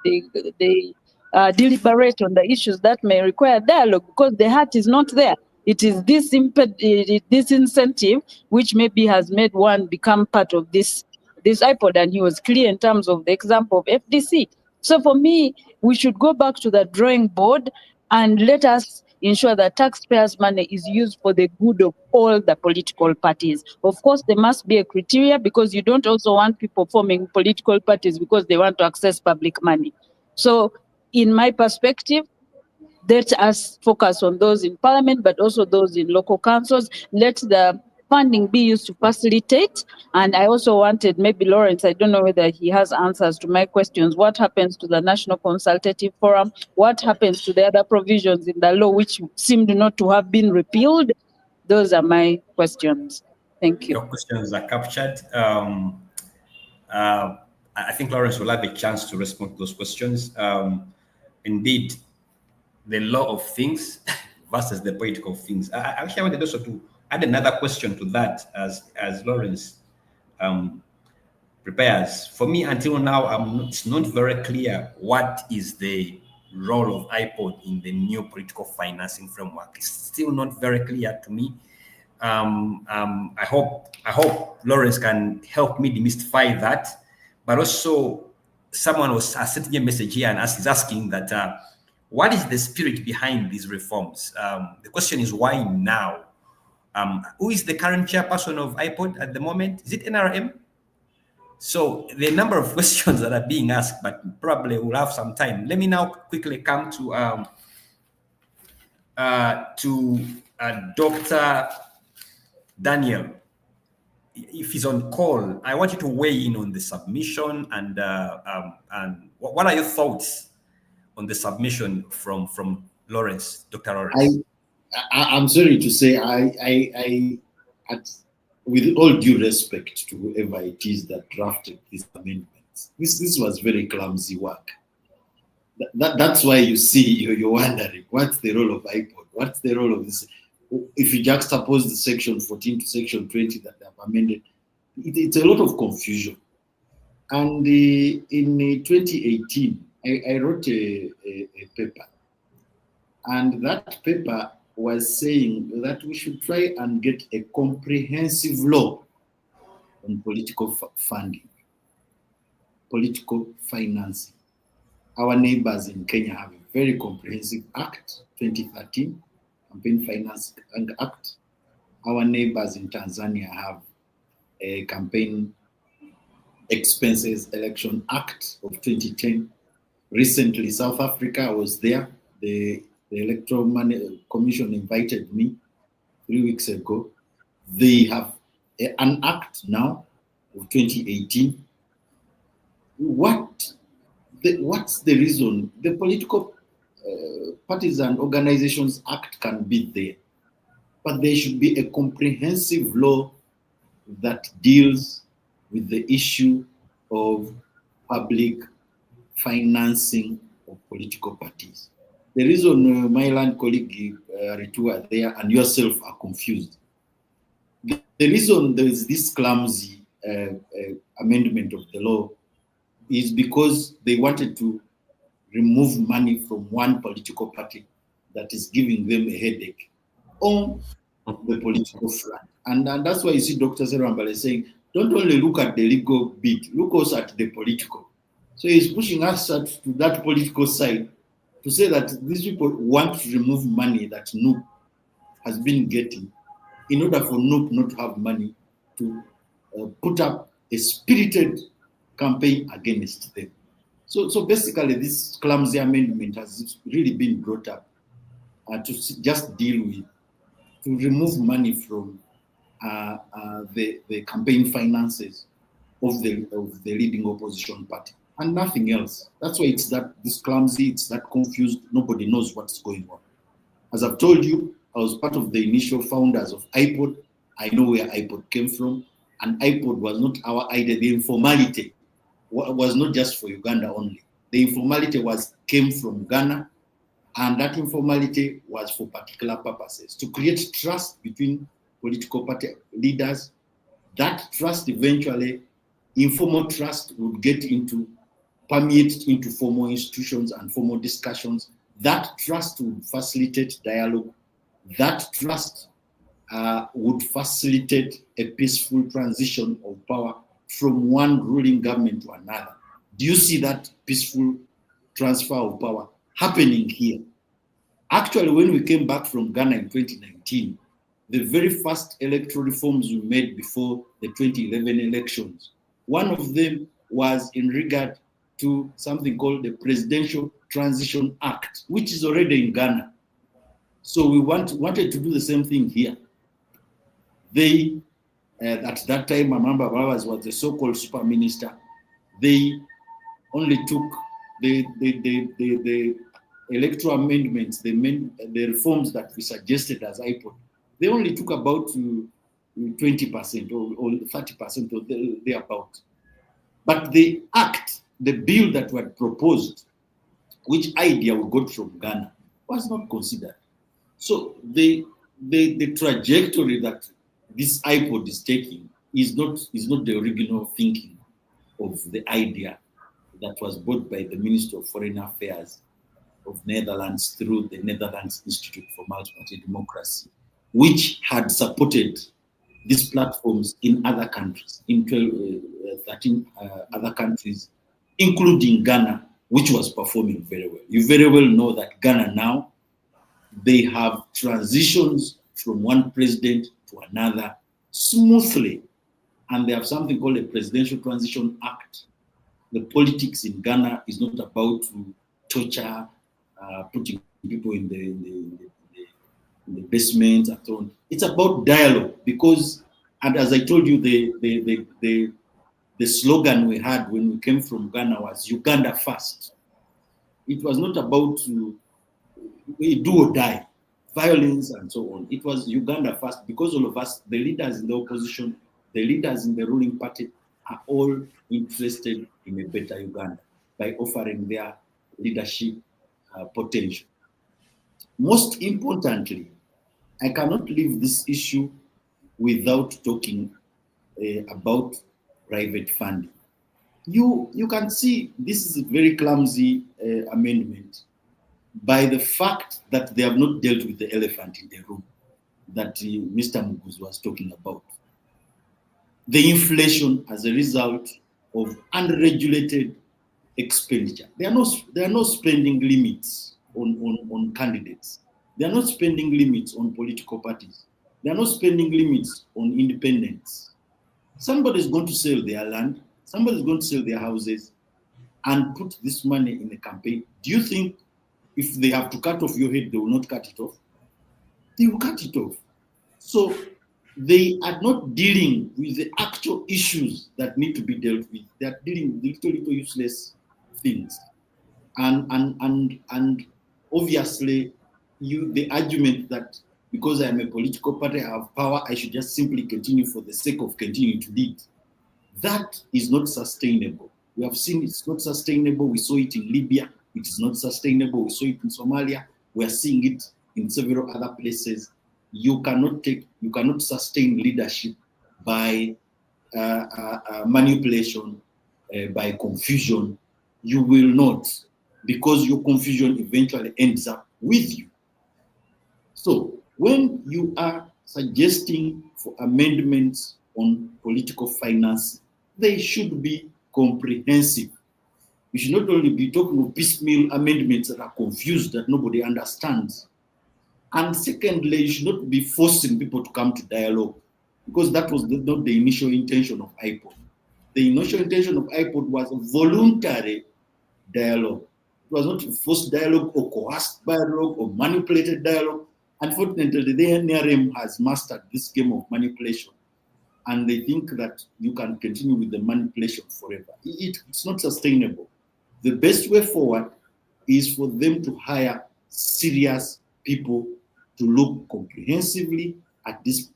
deliberate on the issues that may require dialogue, because the heart is not there. It is this incentive which maybe has made one become part of this IPOD, and he was clear in terms of the example of FDC. So for me, we should go back to the drawing board and let us ensure that taxpayers' money is used for the good of all the political parties. Of course, there must be a criteria, because you don't also want people forming political parties because they want to access public money. So in my perspective, let us focus on those in parliament, but also those in local councils. Let the funding be used to facilitate. And I also wanted, maybe Lawrence, I don't know whether he has answers to my questions. What happens to the National Consultative Forum? What happens to the other provisions in the law which seemed not to have been repealed? Those are my questions. Thank you. Your questions are captured. I think Lawrence will have a chance to respond to those questions. Indeed, the law of things versus the political things. Actually, I wanted also to add another question to that as Lawrence prepares. For me, until now, it's not very clear what is the role of IPOD in the new political financing framework. It's still not very clear to me. I hope Lawrence can help me demystify that. But also, someone was sending a message here and is asking that What is the spirit behind these reforms? The question is, why now? Who is the current chairperson of IPOD at the moment? Is it NRM? So the number of questions that are being asked, but probably we'll have some time. Let me now quickly come to Dr. Daniel. If he's on call, I want you to weigh in on the submission and what are your thoughts on the submission from Lawrence, Dr. Lawrence? I'm sorry to say, with all due respect to whoever it is that drafted these amendments, this was very clumsy work. That's why you see, you're wondering, what's the role of IPOD? What's the role of this? If you juxtapose the section 14 to section 20 that they have amended, it's a lot of confusion. And in 2018, I wrote a paper. And that paper was saying that we should try and get a comprehensive law on political funding, political financing. Our neighbors in Kenya have a very comprehensive act, 2013, Campaign Finance Act. Our neighbors in Tanzania have a Campaign Expenses Election Act of 2010. Recently, South Africa was there. The Electoral Commission invited me 3 weeks ago. They have an act now of 2018. What's the reason? The Political Parties and Organizations Act can be there, but there should be a comprehensive law that deals with the issue of public financing of political parties. The reason my land colleague Aritua there and yourself are confused, the reason there is this clumsy amendment of the law is because they wanted to remove money from one political party that is giving them a headache on the political front. And that's why you see Dr. Sserwambala saying, don't only look at the legal bit, look also at the political. So he's pushing us to that political side to say that these people want to remove money that NUP has been getting in order for NUP not to have money to put up a spirited campaign against them. So basically, this clumsy amendment has really been brought up to just deal with, to remove money from the campaign finances of the leading opposition party, and nothing else. That's why it's this clumsy, it's that confused, nobody knows what's going on. As I've told you, I was part of the initial founders of IPOD. I know where IPOD came from, and IPOD was not our idea. The informality was not just for Uganda only. The informality came from Ghana, and that informality was for particular purposes, to create trust between political party leaders. That trust eventually, informal trust, would permeate into formal institutions and formal discussions. That trust would facilitate dialogue. That trust would facilitate a peaceful transition of power from one ruling government to another. Do you see that peaceful transfer of power happening here? Actually, when we came back from Ghana in 2019, the very first electoral reforms we made before the 2011 elections, one of them was in regard to something called the Presidential Transition Act, which is already in Ghana. So we wanted to do the same thing here. They, at that time, Amamba Babas was the so-called super minister. They only took the electoral amendments, the reforms that we suggested as IPOD. They only took about 20% or 30% or thereabout. But the act, the bill that we had proposed, which idea we got from Ghana, was not considered. So the trajectory that this IPOD is taking is not the original thinking of the idea that was brought by the Minister of Foreign Affairs of Netherlands through the Netherlands Institute for Multi-Party Democracy, which had supported these platforms in other countries, in 13 other countries, including Ghana, which was performing very well. You very well know that Ghana now, they have transitions from one president to another smoothly. And they have something called a Presidential Transition Act. The politics in Ghana is not about to torture, putting people in the basement and so on. It's about dialogue because, and as I told you, the slogan we had when we came from Ghana was Uganda first. It was not about to do or die, violence and so on. It was Uganda first because all of us, the leaders in the opposition, the leaders in the ruling party, are all interested in a better Uganda by offering their leadership potential. Most importantly, I cannot leave this issue without talking about private funding. You can see this is a very clumsy amendment by the fact that they have not dealt with the elephant in the room that Mr. Muguzi was talking about. The inflation as a result of unregulated expenditure. There are no spending limits on candidates. There are no spending limits on political parties. There are no spending limits on independents. Somebody is going to sell their land, somebody is going to sell their houses and put this money in a campaign. Do you think if they have to cut off your head, they will not cut it off? They will cut it off. So they are not dealing with the actual issues that need to be dealt with. They are dealing with little useless things. And obviously, the argument that because I am a political party, I have power, I should just simply continue for the sake of continuing to lead. That is not sustainable. We have seen it's not sustainable. We saw it in Libya. It is not sustainable. We saw it in Somalia. We are seeing it in several other places. You cannot sustain leadership by manipulation, by confusion. You will not, because your confusion eventually ends up with you. So when you are suggesting for amendments on political finance, they should be comprehensive. You should not only be talking of piecemeal amendments that are confused, that nobody understands. And secondly, you should not be forcing people to come to dialogue, because that was not the initial intention of IPOD. The initial intention of IPOD was a voluntary dialogue. It was not forced dialogue or coerced dialogue or manipulated dialogue. Unfortunately, the NRM has mastered this game of manipulation, and they think that you can continue with the manipulation forever. It's not sustainable. The best way forward is for them to hire serious people to look comprehensively at this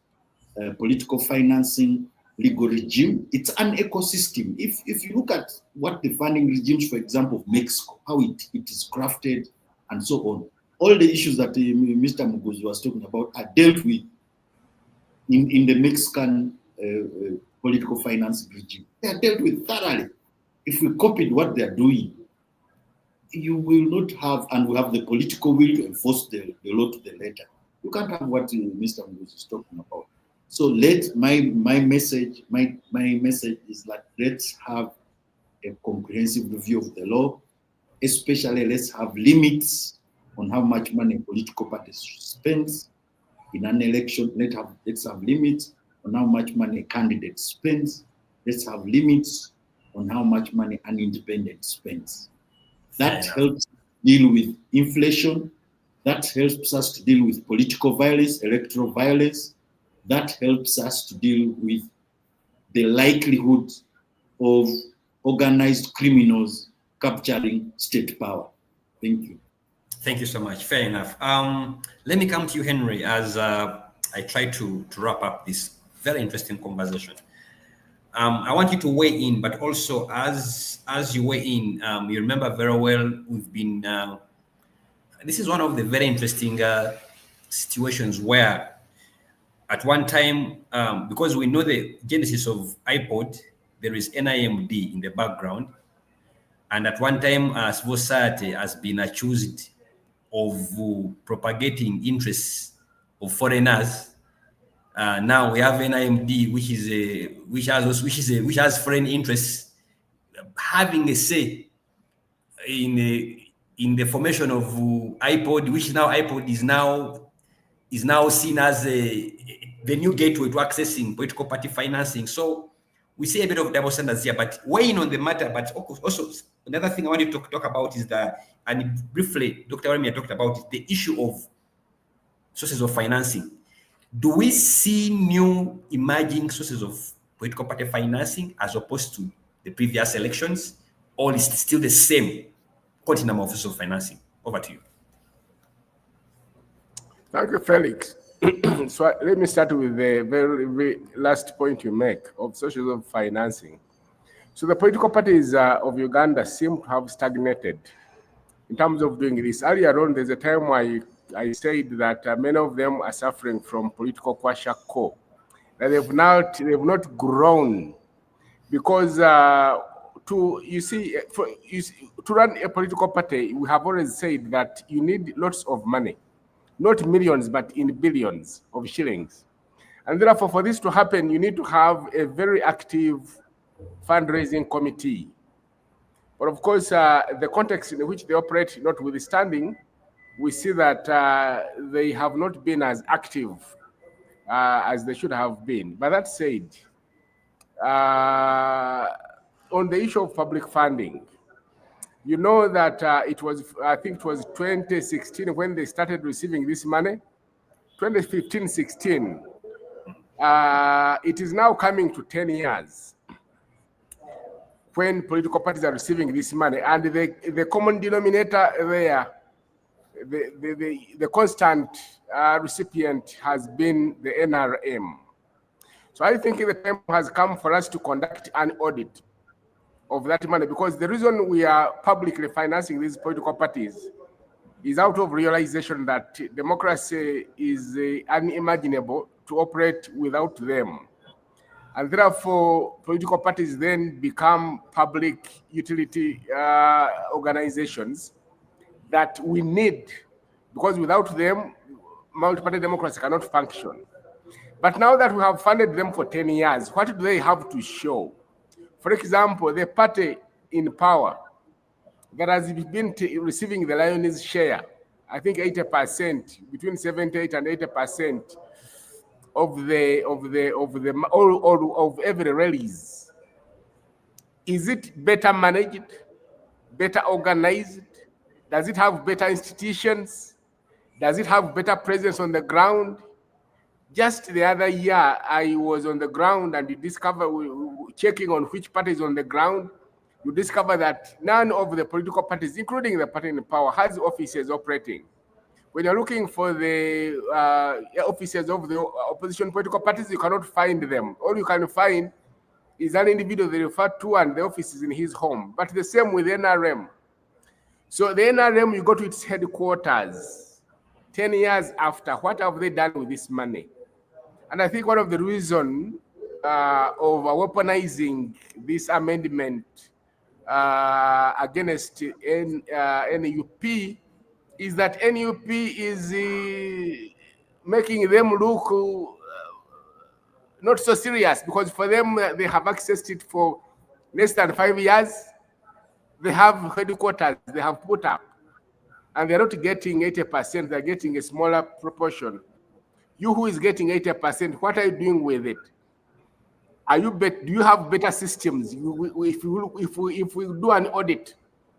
political financing legal regime. It's an ecosystem. If you look at what the funding regimes, for example, of Mexico, how it is crafted and so on, all the issues that Mr. Muguzi was talking about are dealt with in the Mexican political finance regime. They are dealt with thoroughly. If we copied what they are doing, you will not have, and we have the political will to enforce the law to the letter. You can't have what Mr. Muguzi is talking about. So my message is that let's have a comprehensive review of the law, especially let's have limits on how much money political parties spend in an election. Let's have limits on how much money a candidate spends. Let's have limits on how much money an independent spends. That helps deal with inflation. That helps us to deal with political violence, electoral violence. That helps us to deal with the likelihood of organized criminals capturing state power. Thank you. Thank you so much. Fair enough. Let me come to you, Henry, as I try to wrap up this very interesting conversation. I want you to weigh in, but also as you weigh in, you remember very well we've been. This is one of the very interesting situations where, at one time, because we know the genesis of IPOD, there is NIMD in the background, and at one time, civil society has been accused of propagating interests of foreigners. Now we have NIMD, which has foreign interests having a say in the formation of IPOD, which now IPOD is now seen as the new gateway to accessing political party financing. So we see a bit of double standards here, but weighing on the matter. But also another thing I want to talk about is that, and briefly, Dr. Walyemera talked about the issue of sources of financing. Do we see new emerging sources of political party financing as opposed to the previous elections, or is it still the same quantum of sources of financing? Over to you. Thank you, Felix. So let me start with the very last point you make of sources of financing. So the political parties of Uganda seem to have stagnated in terms of doing this. Earlier on, there's a time I said that many of them are suffering from political kwashako. That they've not grown because to run a political party, we have always said that you need lots of money, not millions, but in billions of shillings. And therefore, for this to happen, you need to have a very active fundraising committee. But of course, the context in which they operate notwithstanding, we see that they have not been as active as they should have been. But that said, on the issue of public funding, you know that I think it was 2016 when they started receiving this money. 2015-16. It is now coming to 10 years when political parties are receiving this money, and the common denominator there, the constant recipient has been the NRM. So I think the time has come for us to conduct an audit of that money, because the reason we are publicly financing these political parties is out of realization that democracy is unimaginable to operate without them. And therefore, political parties then become public utility organizations that we need, because without them, multi-party democracy cannot function. But now that we have funded them for 10 years, what do they have to show? For example, the party in power that has been receiving the lion's share, I think 80%, between 78 and 80% of every release. Is it better managed, better organized? Does it have better institutions? Does it have better presence on the ground? Just the other year, I was on the ground, and you discover, checking on which party is on the ground, you discover that none of the political parties, including the party in power, has offices operating. When you're looking for the offices of the opposition political parties, you cannot find them. All you can find is an individual they refer to, and the office is in his home. But the same with the NRM. So the NRM, you go to its headquarters 10 years after. What have they done with this money? And I think one of the reasons of weaponizing this amendment against NUP is that NUP is making them look not so serious, because for them, they have accessed it for less than 5 years. They have headquarters, they have put up, and they're not getting 80%, they're getting a smaller proportion. You who is getting 80%, what are you doing with it? Do you have better systems? If we do an audit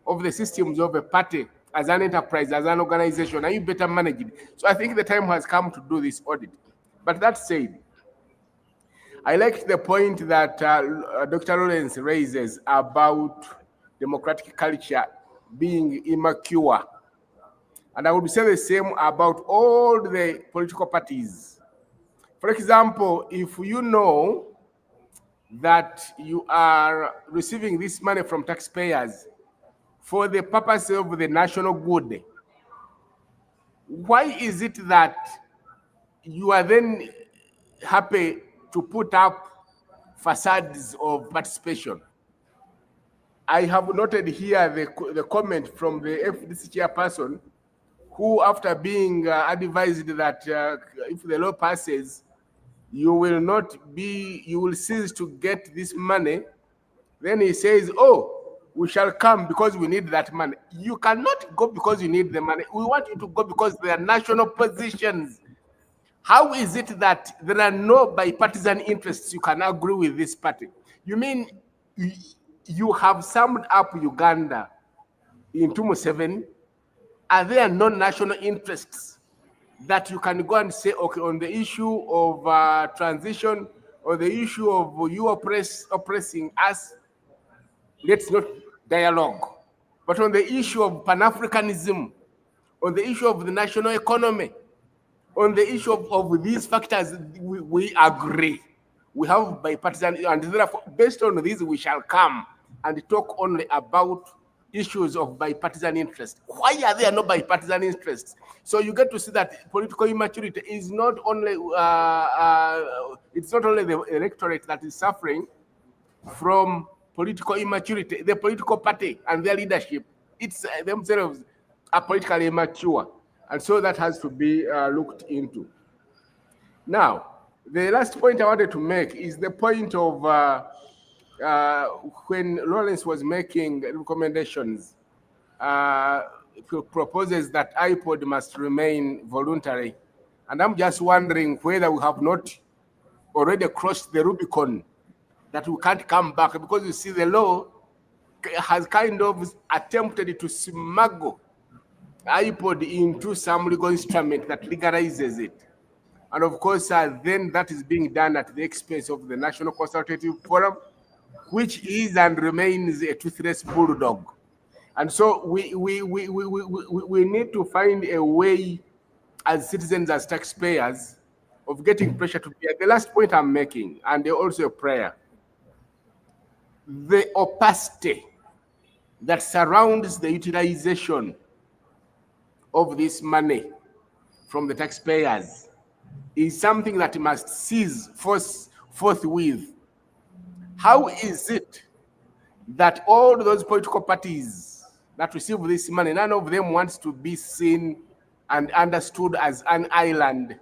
of the systems of a party as an enterprise, as an organization, are you better managed? So I think the time has come to do this audit. But that said, I liked the point that Dr. Lawrence raises about democratic culture being immature. And I would say the same about all the political parties. For example, if you know that you are receiving this money from taxpayers for the purpose of the national good, why is it that you are then happy to put up facades of participation? I have noted here the comment from the FDC chairperson, who, after being advised that if the law passes, you will cease to get this money, then he says, oh, we shall come because we need that money. You cannot go because you need the money. We want you to go because there are national positions. How is it that there are no bipartisan interests you can agree with this party? You mean you have summed up Uganda in 2007? Are there no national interests that you can go and say, okay, on the issue of transition or the issue of you oppressing us, let's not dialogue. But on the issue of Pan-Africanism, on the issue of the national economy, on the issue of these factors, we agree. We have bipartisan, and therefore, based on this, we shall come and talk only about issues of bipartisan interest. Why are there no bipartisan interests? So you get to see that political immaturity is not only it's not only the electorate that is suffering from political immaturity. The political party and their leadership, it's themselves are politically immature, and so that has to be looked into. Now, the last point I wanted to make is the point of when Lawrence was making recommendations, proposes that IPOD must remain voluntary. And I'm just wondering whether we have not already crossed the Rubicon that we can't come back, because you see the law has kind of attempted to smuggle IPOD into some legal instrument that legalizes it. And of course, then that is being done at the expense of the National Consultative Forum, which is and remains a toothless bulldog. And so we need to find a way as citizens, as taxpayers, of getting pressure to be. The last point I'm making, and also a prayer, the opacity that surrounds the utilization of this money from the taxpayers is something that must cease forthwith. How is it that all those political parties that receive this money, none of them wants to be seen and understood as an island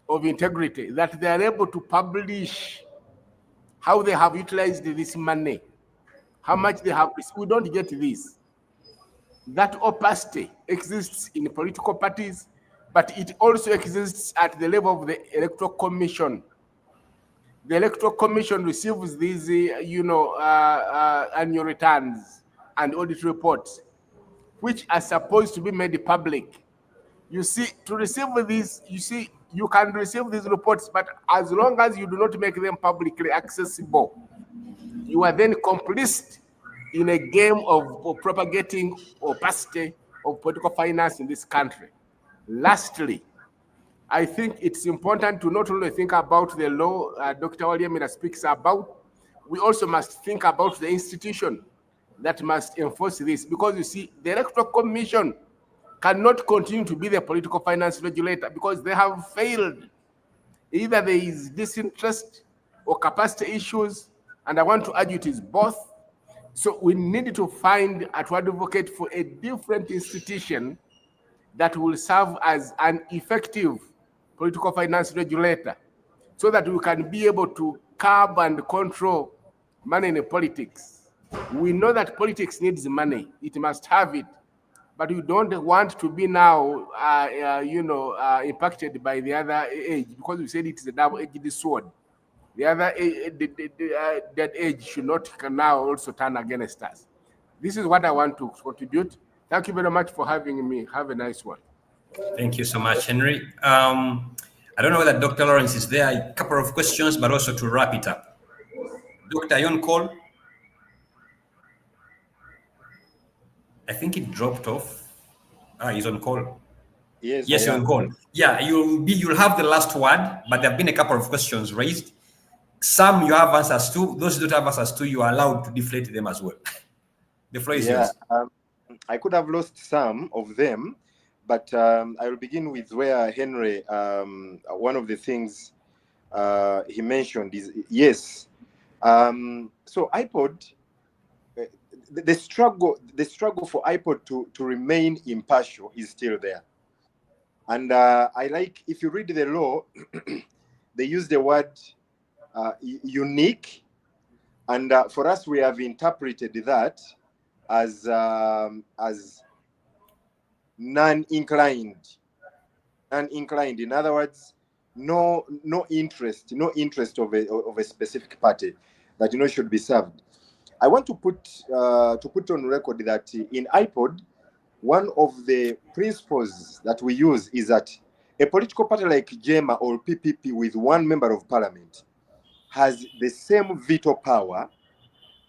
of integrity, that they are able to publish how they have utilized this money, how much they have received? We don't get this. That opacity exists in political parties, but it also exists at the level of the Electoral Commission. The Electoral Commission receives these, annual returns and audit reports, which are supposed to be made public. You see, to receive these, you can receive these reports, but as long as you do not make them publicly accessible, you are then complicit in a game of propagating opacity of political finance in this country. Lastly, I think it's important to not only think about the law Dr. Walyemera speaks about, we also must think about the institution that must enforce this, because you see, the Electoral Commission cannot continue to be the political finance regulator because they have failed. Either there is disinterest or capacity issues, and I want to argue it is both. So we need to find to advocate for a different institution that will serve as an effective political finance regulator, so that we can be able to curb and control money in politics. We know that politics needs money, it must have it, but we don't want to be now, impacted by the other age, because we said it's a double-edged sword. The other that age should not now also turn against us. This is what I want to contribute. Thank you very much for having me. Have a nice one. Thank you so much, Henry. I don't know whether Dr. Lawrence is there. A couple of questions, but also to wrap it up. Doctor, are you on call? I think it dropped off. He's on call. Yes, you're on call. Yeah, you'll have the last word, but there have been a couple of questions raised. Some you have answers to. Those who don't have answers to, you are allowed to deflate them as well. The floor is yours. I could have lost some of them, but I will begin with where Henry, one of the things he mentioned is, yes. So IPOD, the struggle for IPOD to remain impartial is still there. And I like, if you read the law, they use the word unique. And for us, we have interpreted that as non-inclined. In other words, no interest of a specific party that should be served. I want to put on record that in IPOD, one of the principles that we use is that a political party like JEMA or PPP with one member of parliament has the same veto power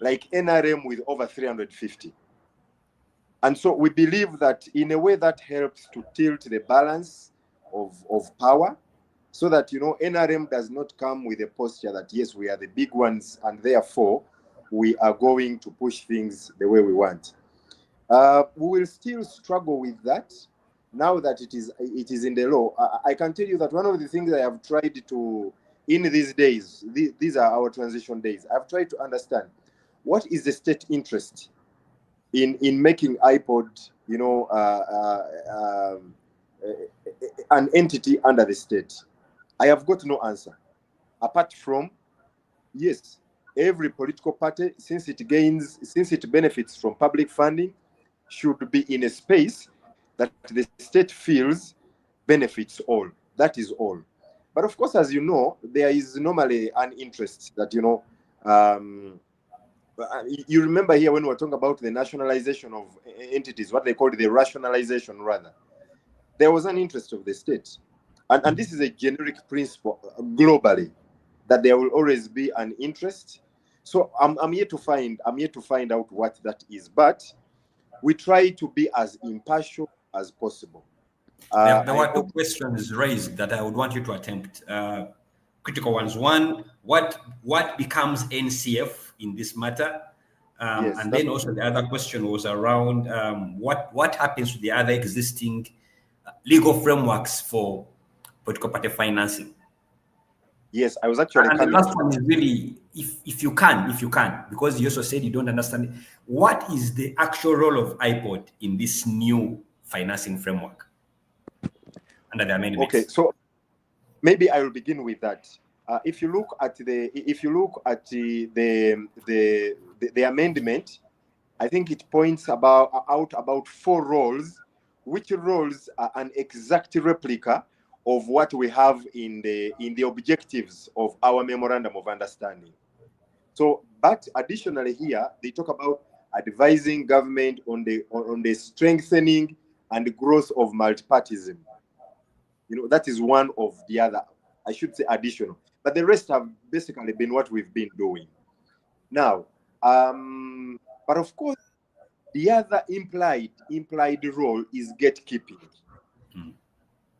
like NRM with over 350. And so we believe that in a way that helps to tilt the balance of power, so that NRM does not come with a posture that yes, we are the big ones and therefore we are going to push things the way we want. We will still struggle with that now that it is in the law. I can tell you that one of the things I have tried to, in these days, these are our transition days, I've tried to understand what is the state interest in making IPOD, an entity under the state. I have got no answer, apart from, yes, every political party, since it benefits from public funding, should be in a space that the state feels benefits all. That is all. But of course, as you know, there is normally an interest that, you remember here when we were talking about the nationalization of entities, what they called the rationalization, rather. There was an interest of the state. And this is a generic principle globally, that there will always be an interest. So I'm here to find out what that is. But we try to be as impartial as possible. There were two questions raised that I would want you to attempt. Critical ones. One, what becomes NCF in this matter? Yes, and then also the other question was around what happens to the other existing legal frameworks for political party financing. Yes, I was actually. And the last one is really, if you can, because you also said you don't understand it, what is the actual role of IPOD in this new financing framework under the amendments? Okay, so maybe I will begin with that. If you look at the amendment, I think it points out about 4 roles, which roles are an exact replica of what we have in the objectives of our memorandum of understanding. So, but additionally here, they talk about advising government on the strengthening and growth of multipartism. That is one of the other, I should say additional, but the rest have basically been what we've been doing. Now, but of course, the other implied role is gatekeeping.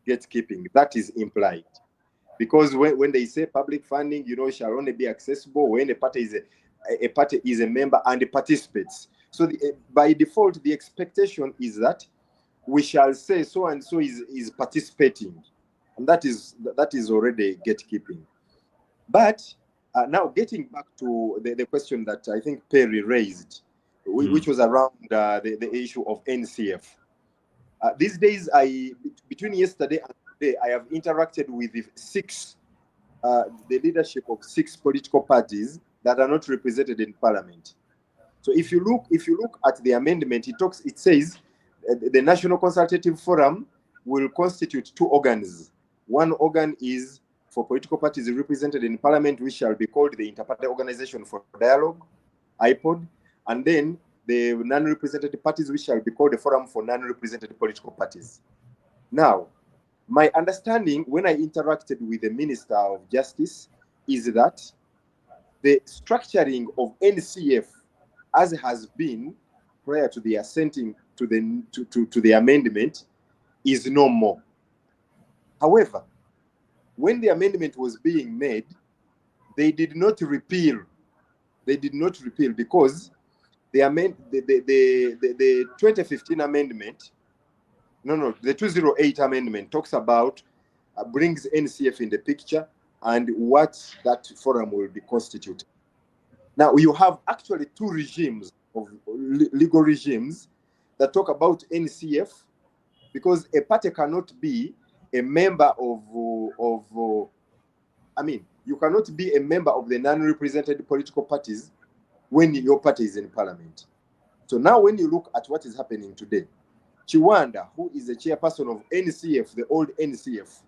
Gatekeeping, that is implied. Because when they say public funding, shall only be accessible when a party is a member and participates. So by default, the expectation is that we shall say so and so is participating, and that is already gatekeeping. But now getting back to the question that I think Perry raised, which was around the issue of NCF. These days, between yesterday and today, I have interacted with the leadership of 6 political parties that are not represented in Parliament. So if you look at the amendment, it says the National Consultative Forum will constitute 2 organs. One organ is for political parties represented in Parliament, which shall be called the Interparty Organization for Dialogue, IPOD, and then the non-represented parties, which shall be called the Forum for Non-Represented Political Parties. Now, my understanding when I interacted with the Minister of Justice is that the structuring of NCF, as has been prior to the assenting to the amendment, is no more. However, when the amendment was being made, they did not repeal. They did not repeal because the 2015 amendment, the 208 amendment talks about, brings NCF in the picture and what that forum will be constituted. Now, you have actually 2 regimes of legal regimes that talk about NCF, because a party cannot be a member you cannot be a member of the non-represented political parties when your party is in Parliament. So if you look at the amendment, it talks, it says the National Consultative Forum will constitute 2 organs. One organ is for political parties represented in Parliament, which shall be called the Forum for Non-Represented Political Parties. Now, the other implied role is gatekeeping. So if you look at the So now when you look at what is happening today, Chiwanda, who is the chairperson of NCF, the old NCF,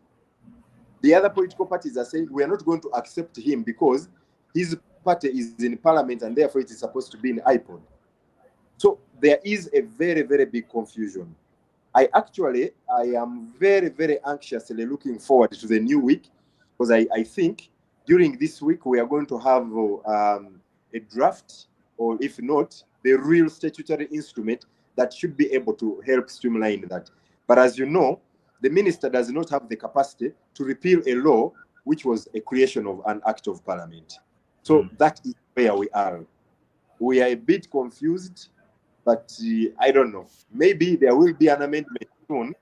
the other political parties are saying we are not going to accept him because his party is in parliament and therefore it is supposed to be in IPOD. So there is a very, very big confusion. I am very, very anxiously looking forward to the new week, because I think during this week we are going to have a draft, or if not, the real statutory instrument that should be able to help streamline that. But as you know, the minister does not have the capacity to repeal a law which was a creation of an act of parliament. So that is where we are. We are a bit confused, but I don't know. Maybe there will be an amendment soon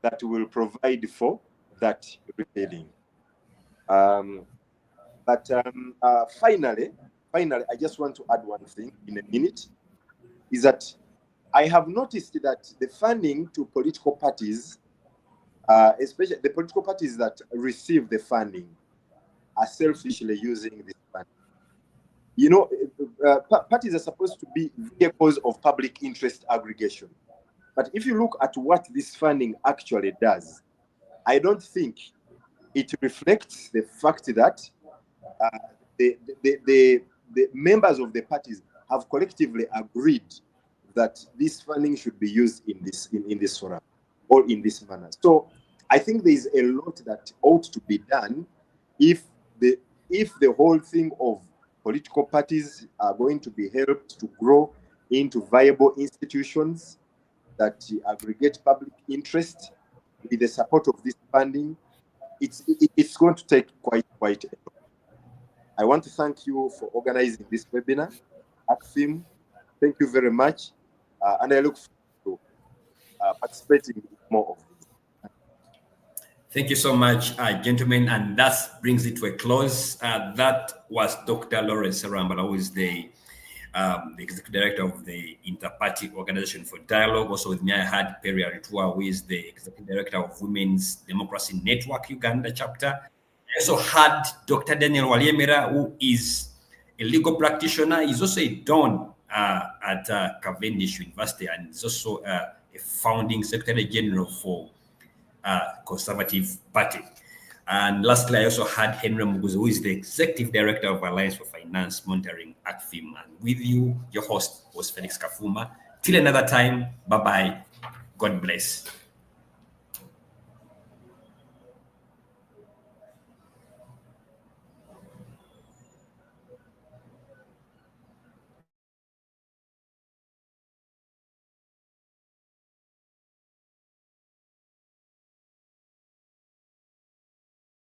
that will provide for that repealing. Finally, I just want to add one thing in a minute, is that I have noticed that the funding to political parties, especially the political parties that receive the funding, are selfishly using this funding. You know, parties are supposed to be vehicles of public interest aggregation. But if you look at what this funding actually does, I don't think it reflects the fact that the members of the parties have collectively agreed that this funding should be used in this forum or in this manner. So I think there is a lot that ought to be done if the whole thing of political parties are going to be helped to grow into viable institutions that aggregate public interest with the support of this funding. It's going to take quite a lot. I want to thank you for organizing this webinar. ACFIM, thank you very much, and I look forward to participating in more of this. Thank you so much, gentlemen, and that brings it to a close. That was Dr. Lawrence Sserwambala, who is the Executive Director of the Inter-Party Organization for Dialogue. Also with me, I had Perry Aritua, who is the Executive Director of Women's Democracy Network Uganda chapter. I also had Dr. Daniel Walyemera, who is a legal practitioner. He's also a Don at Cavendish University, and he's also a founding Secretary General for Conservative Party. And lastly, I also had Henry Muguzi, who is the Executive Director of Alliance for Finance Monitoring, ACFIM. And with you, your host was Felix Kafuma. Till another time, bye-bye. God bless.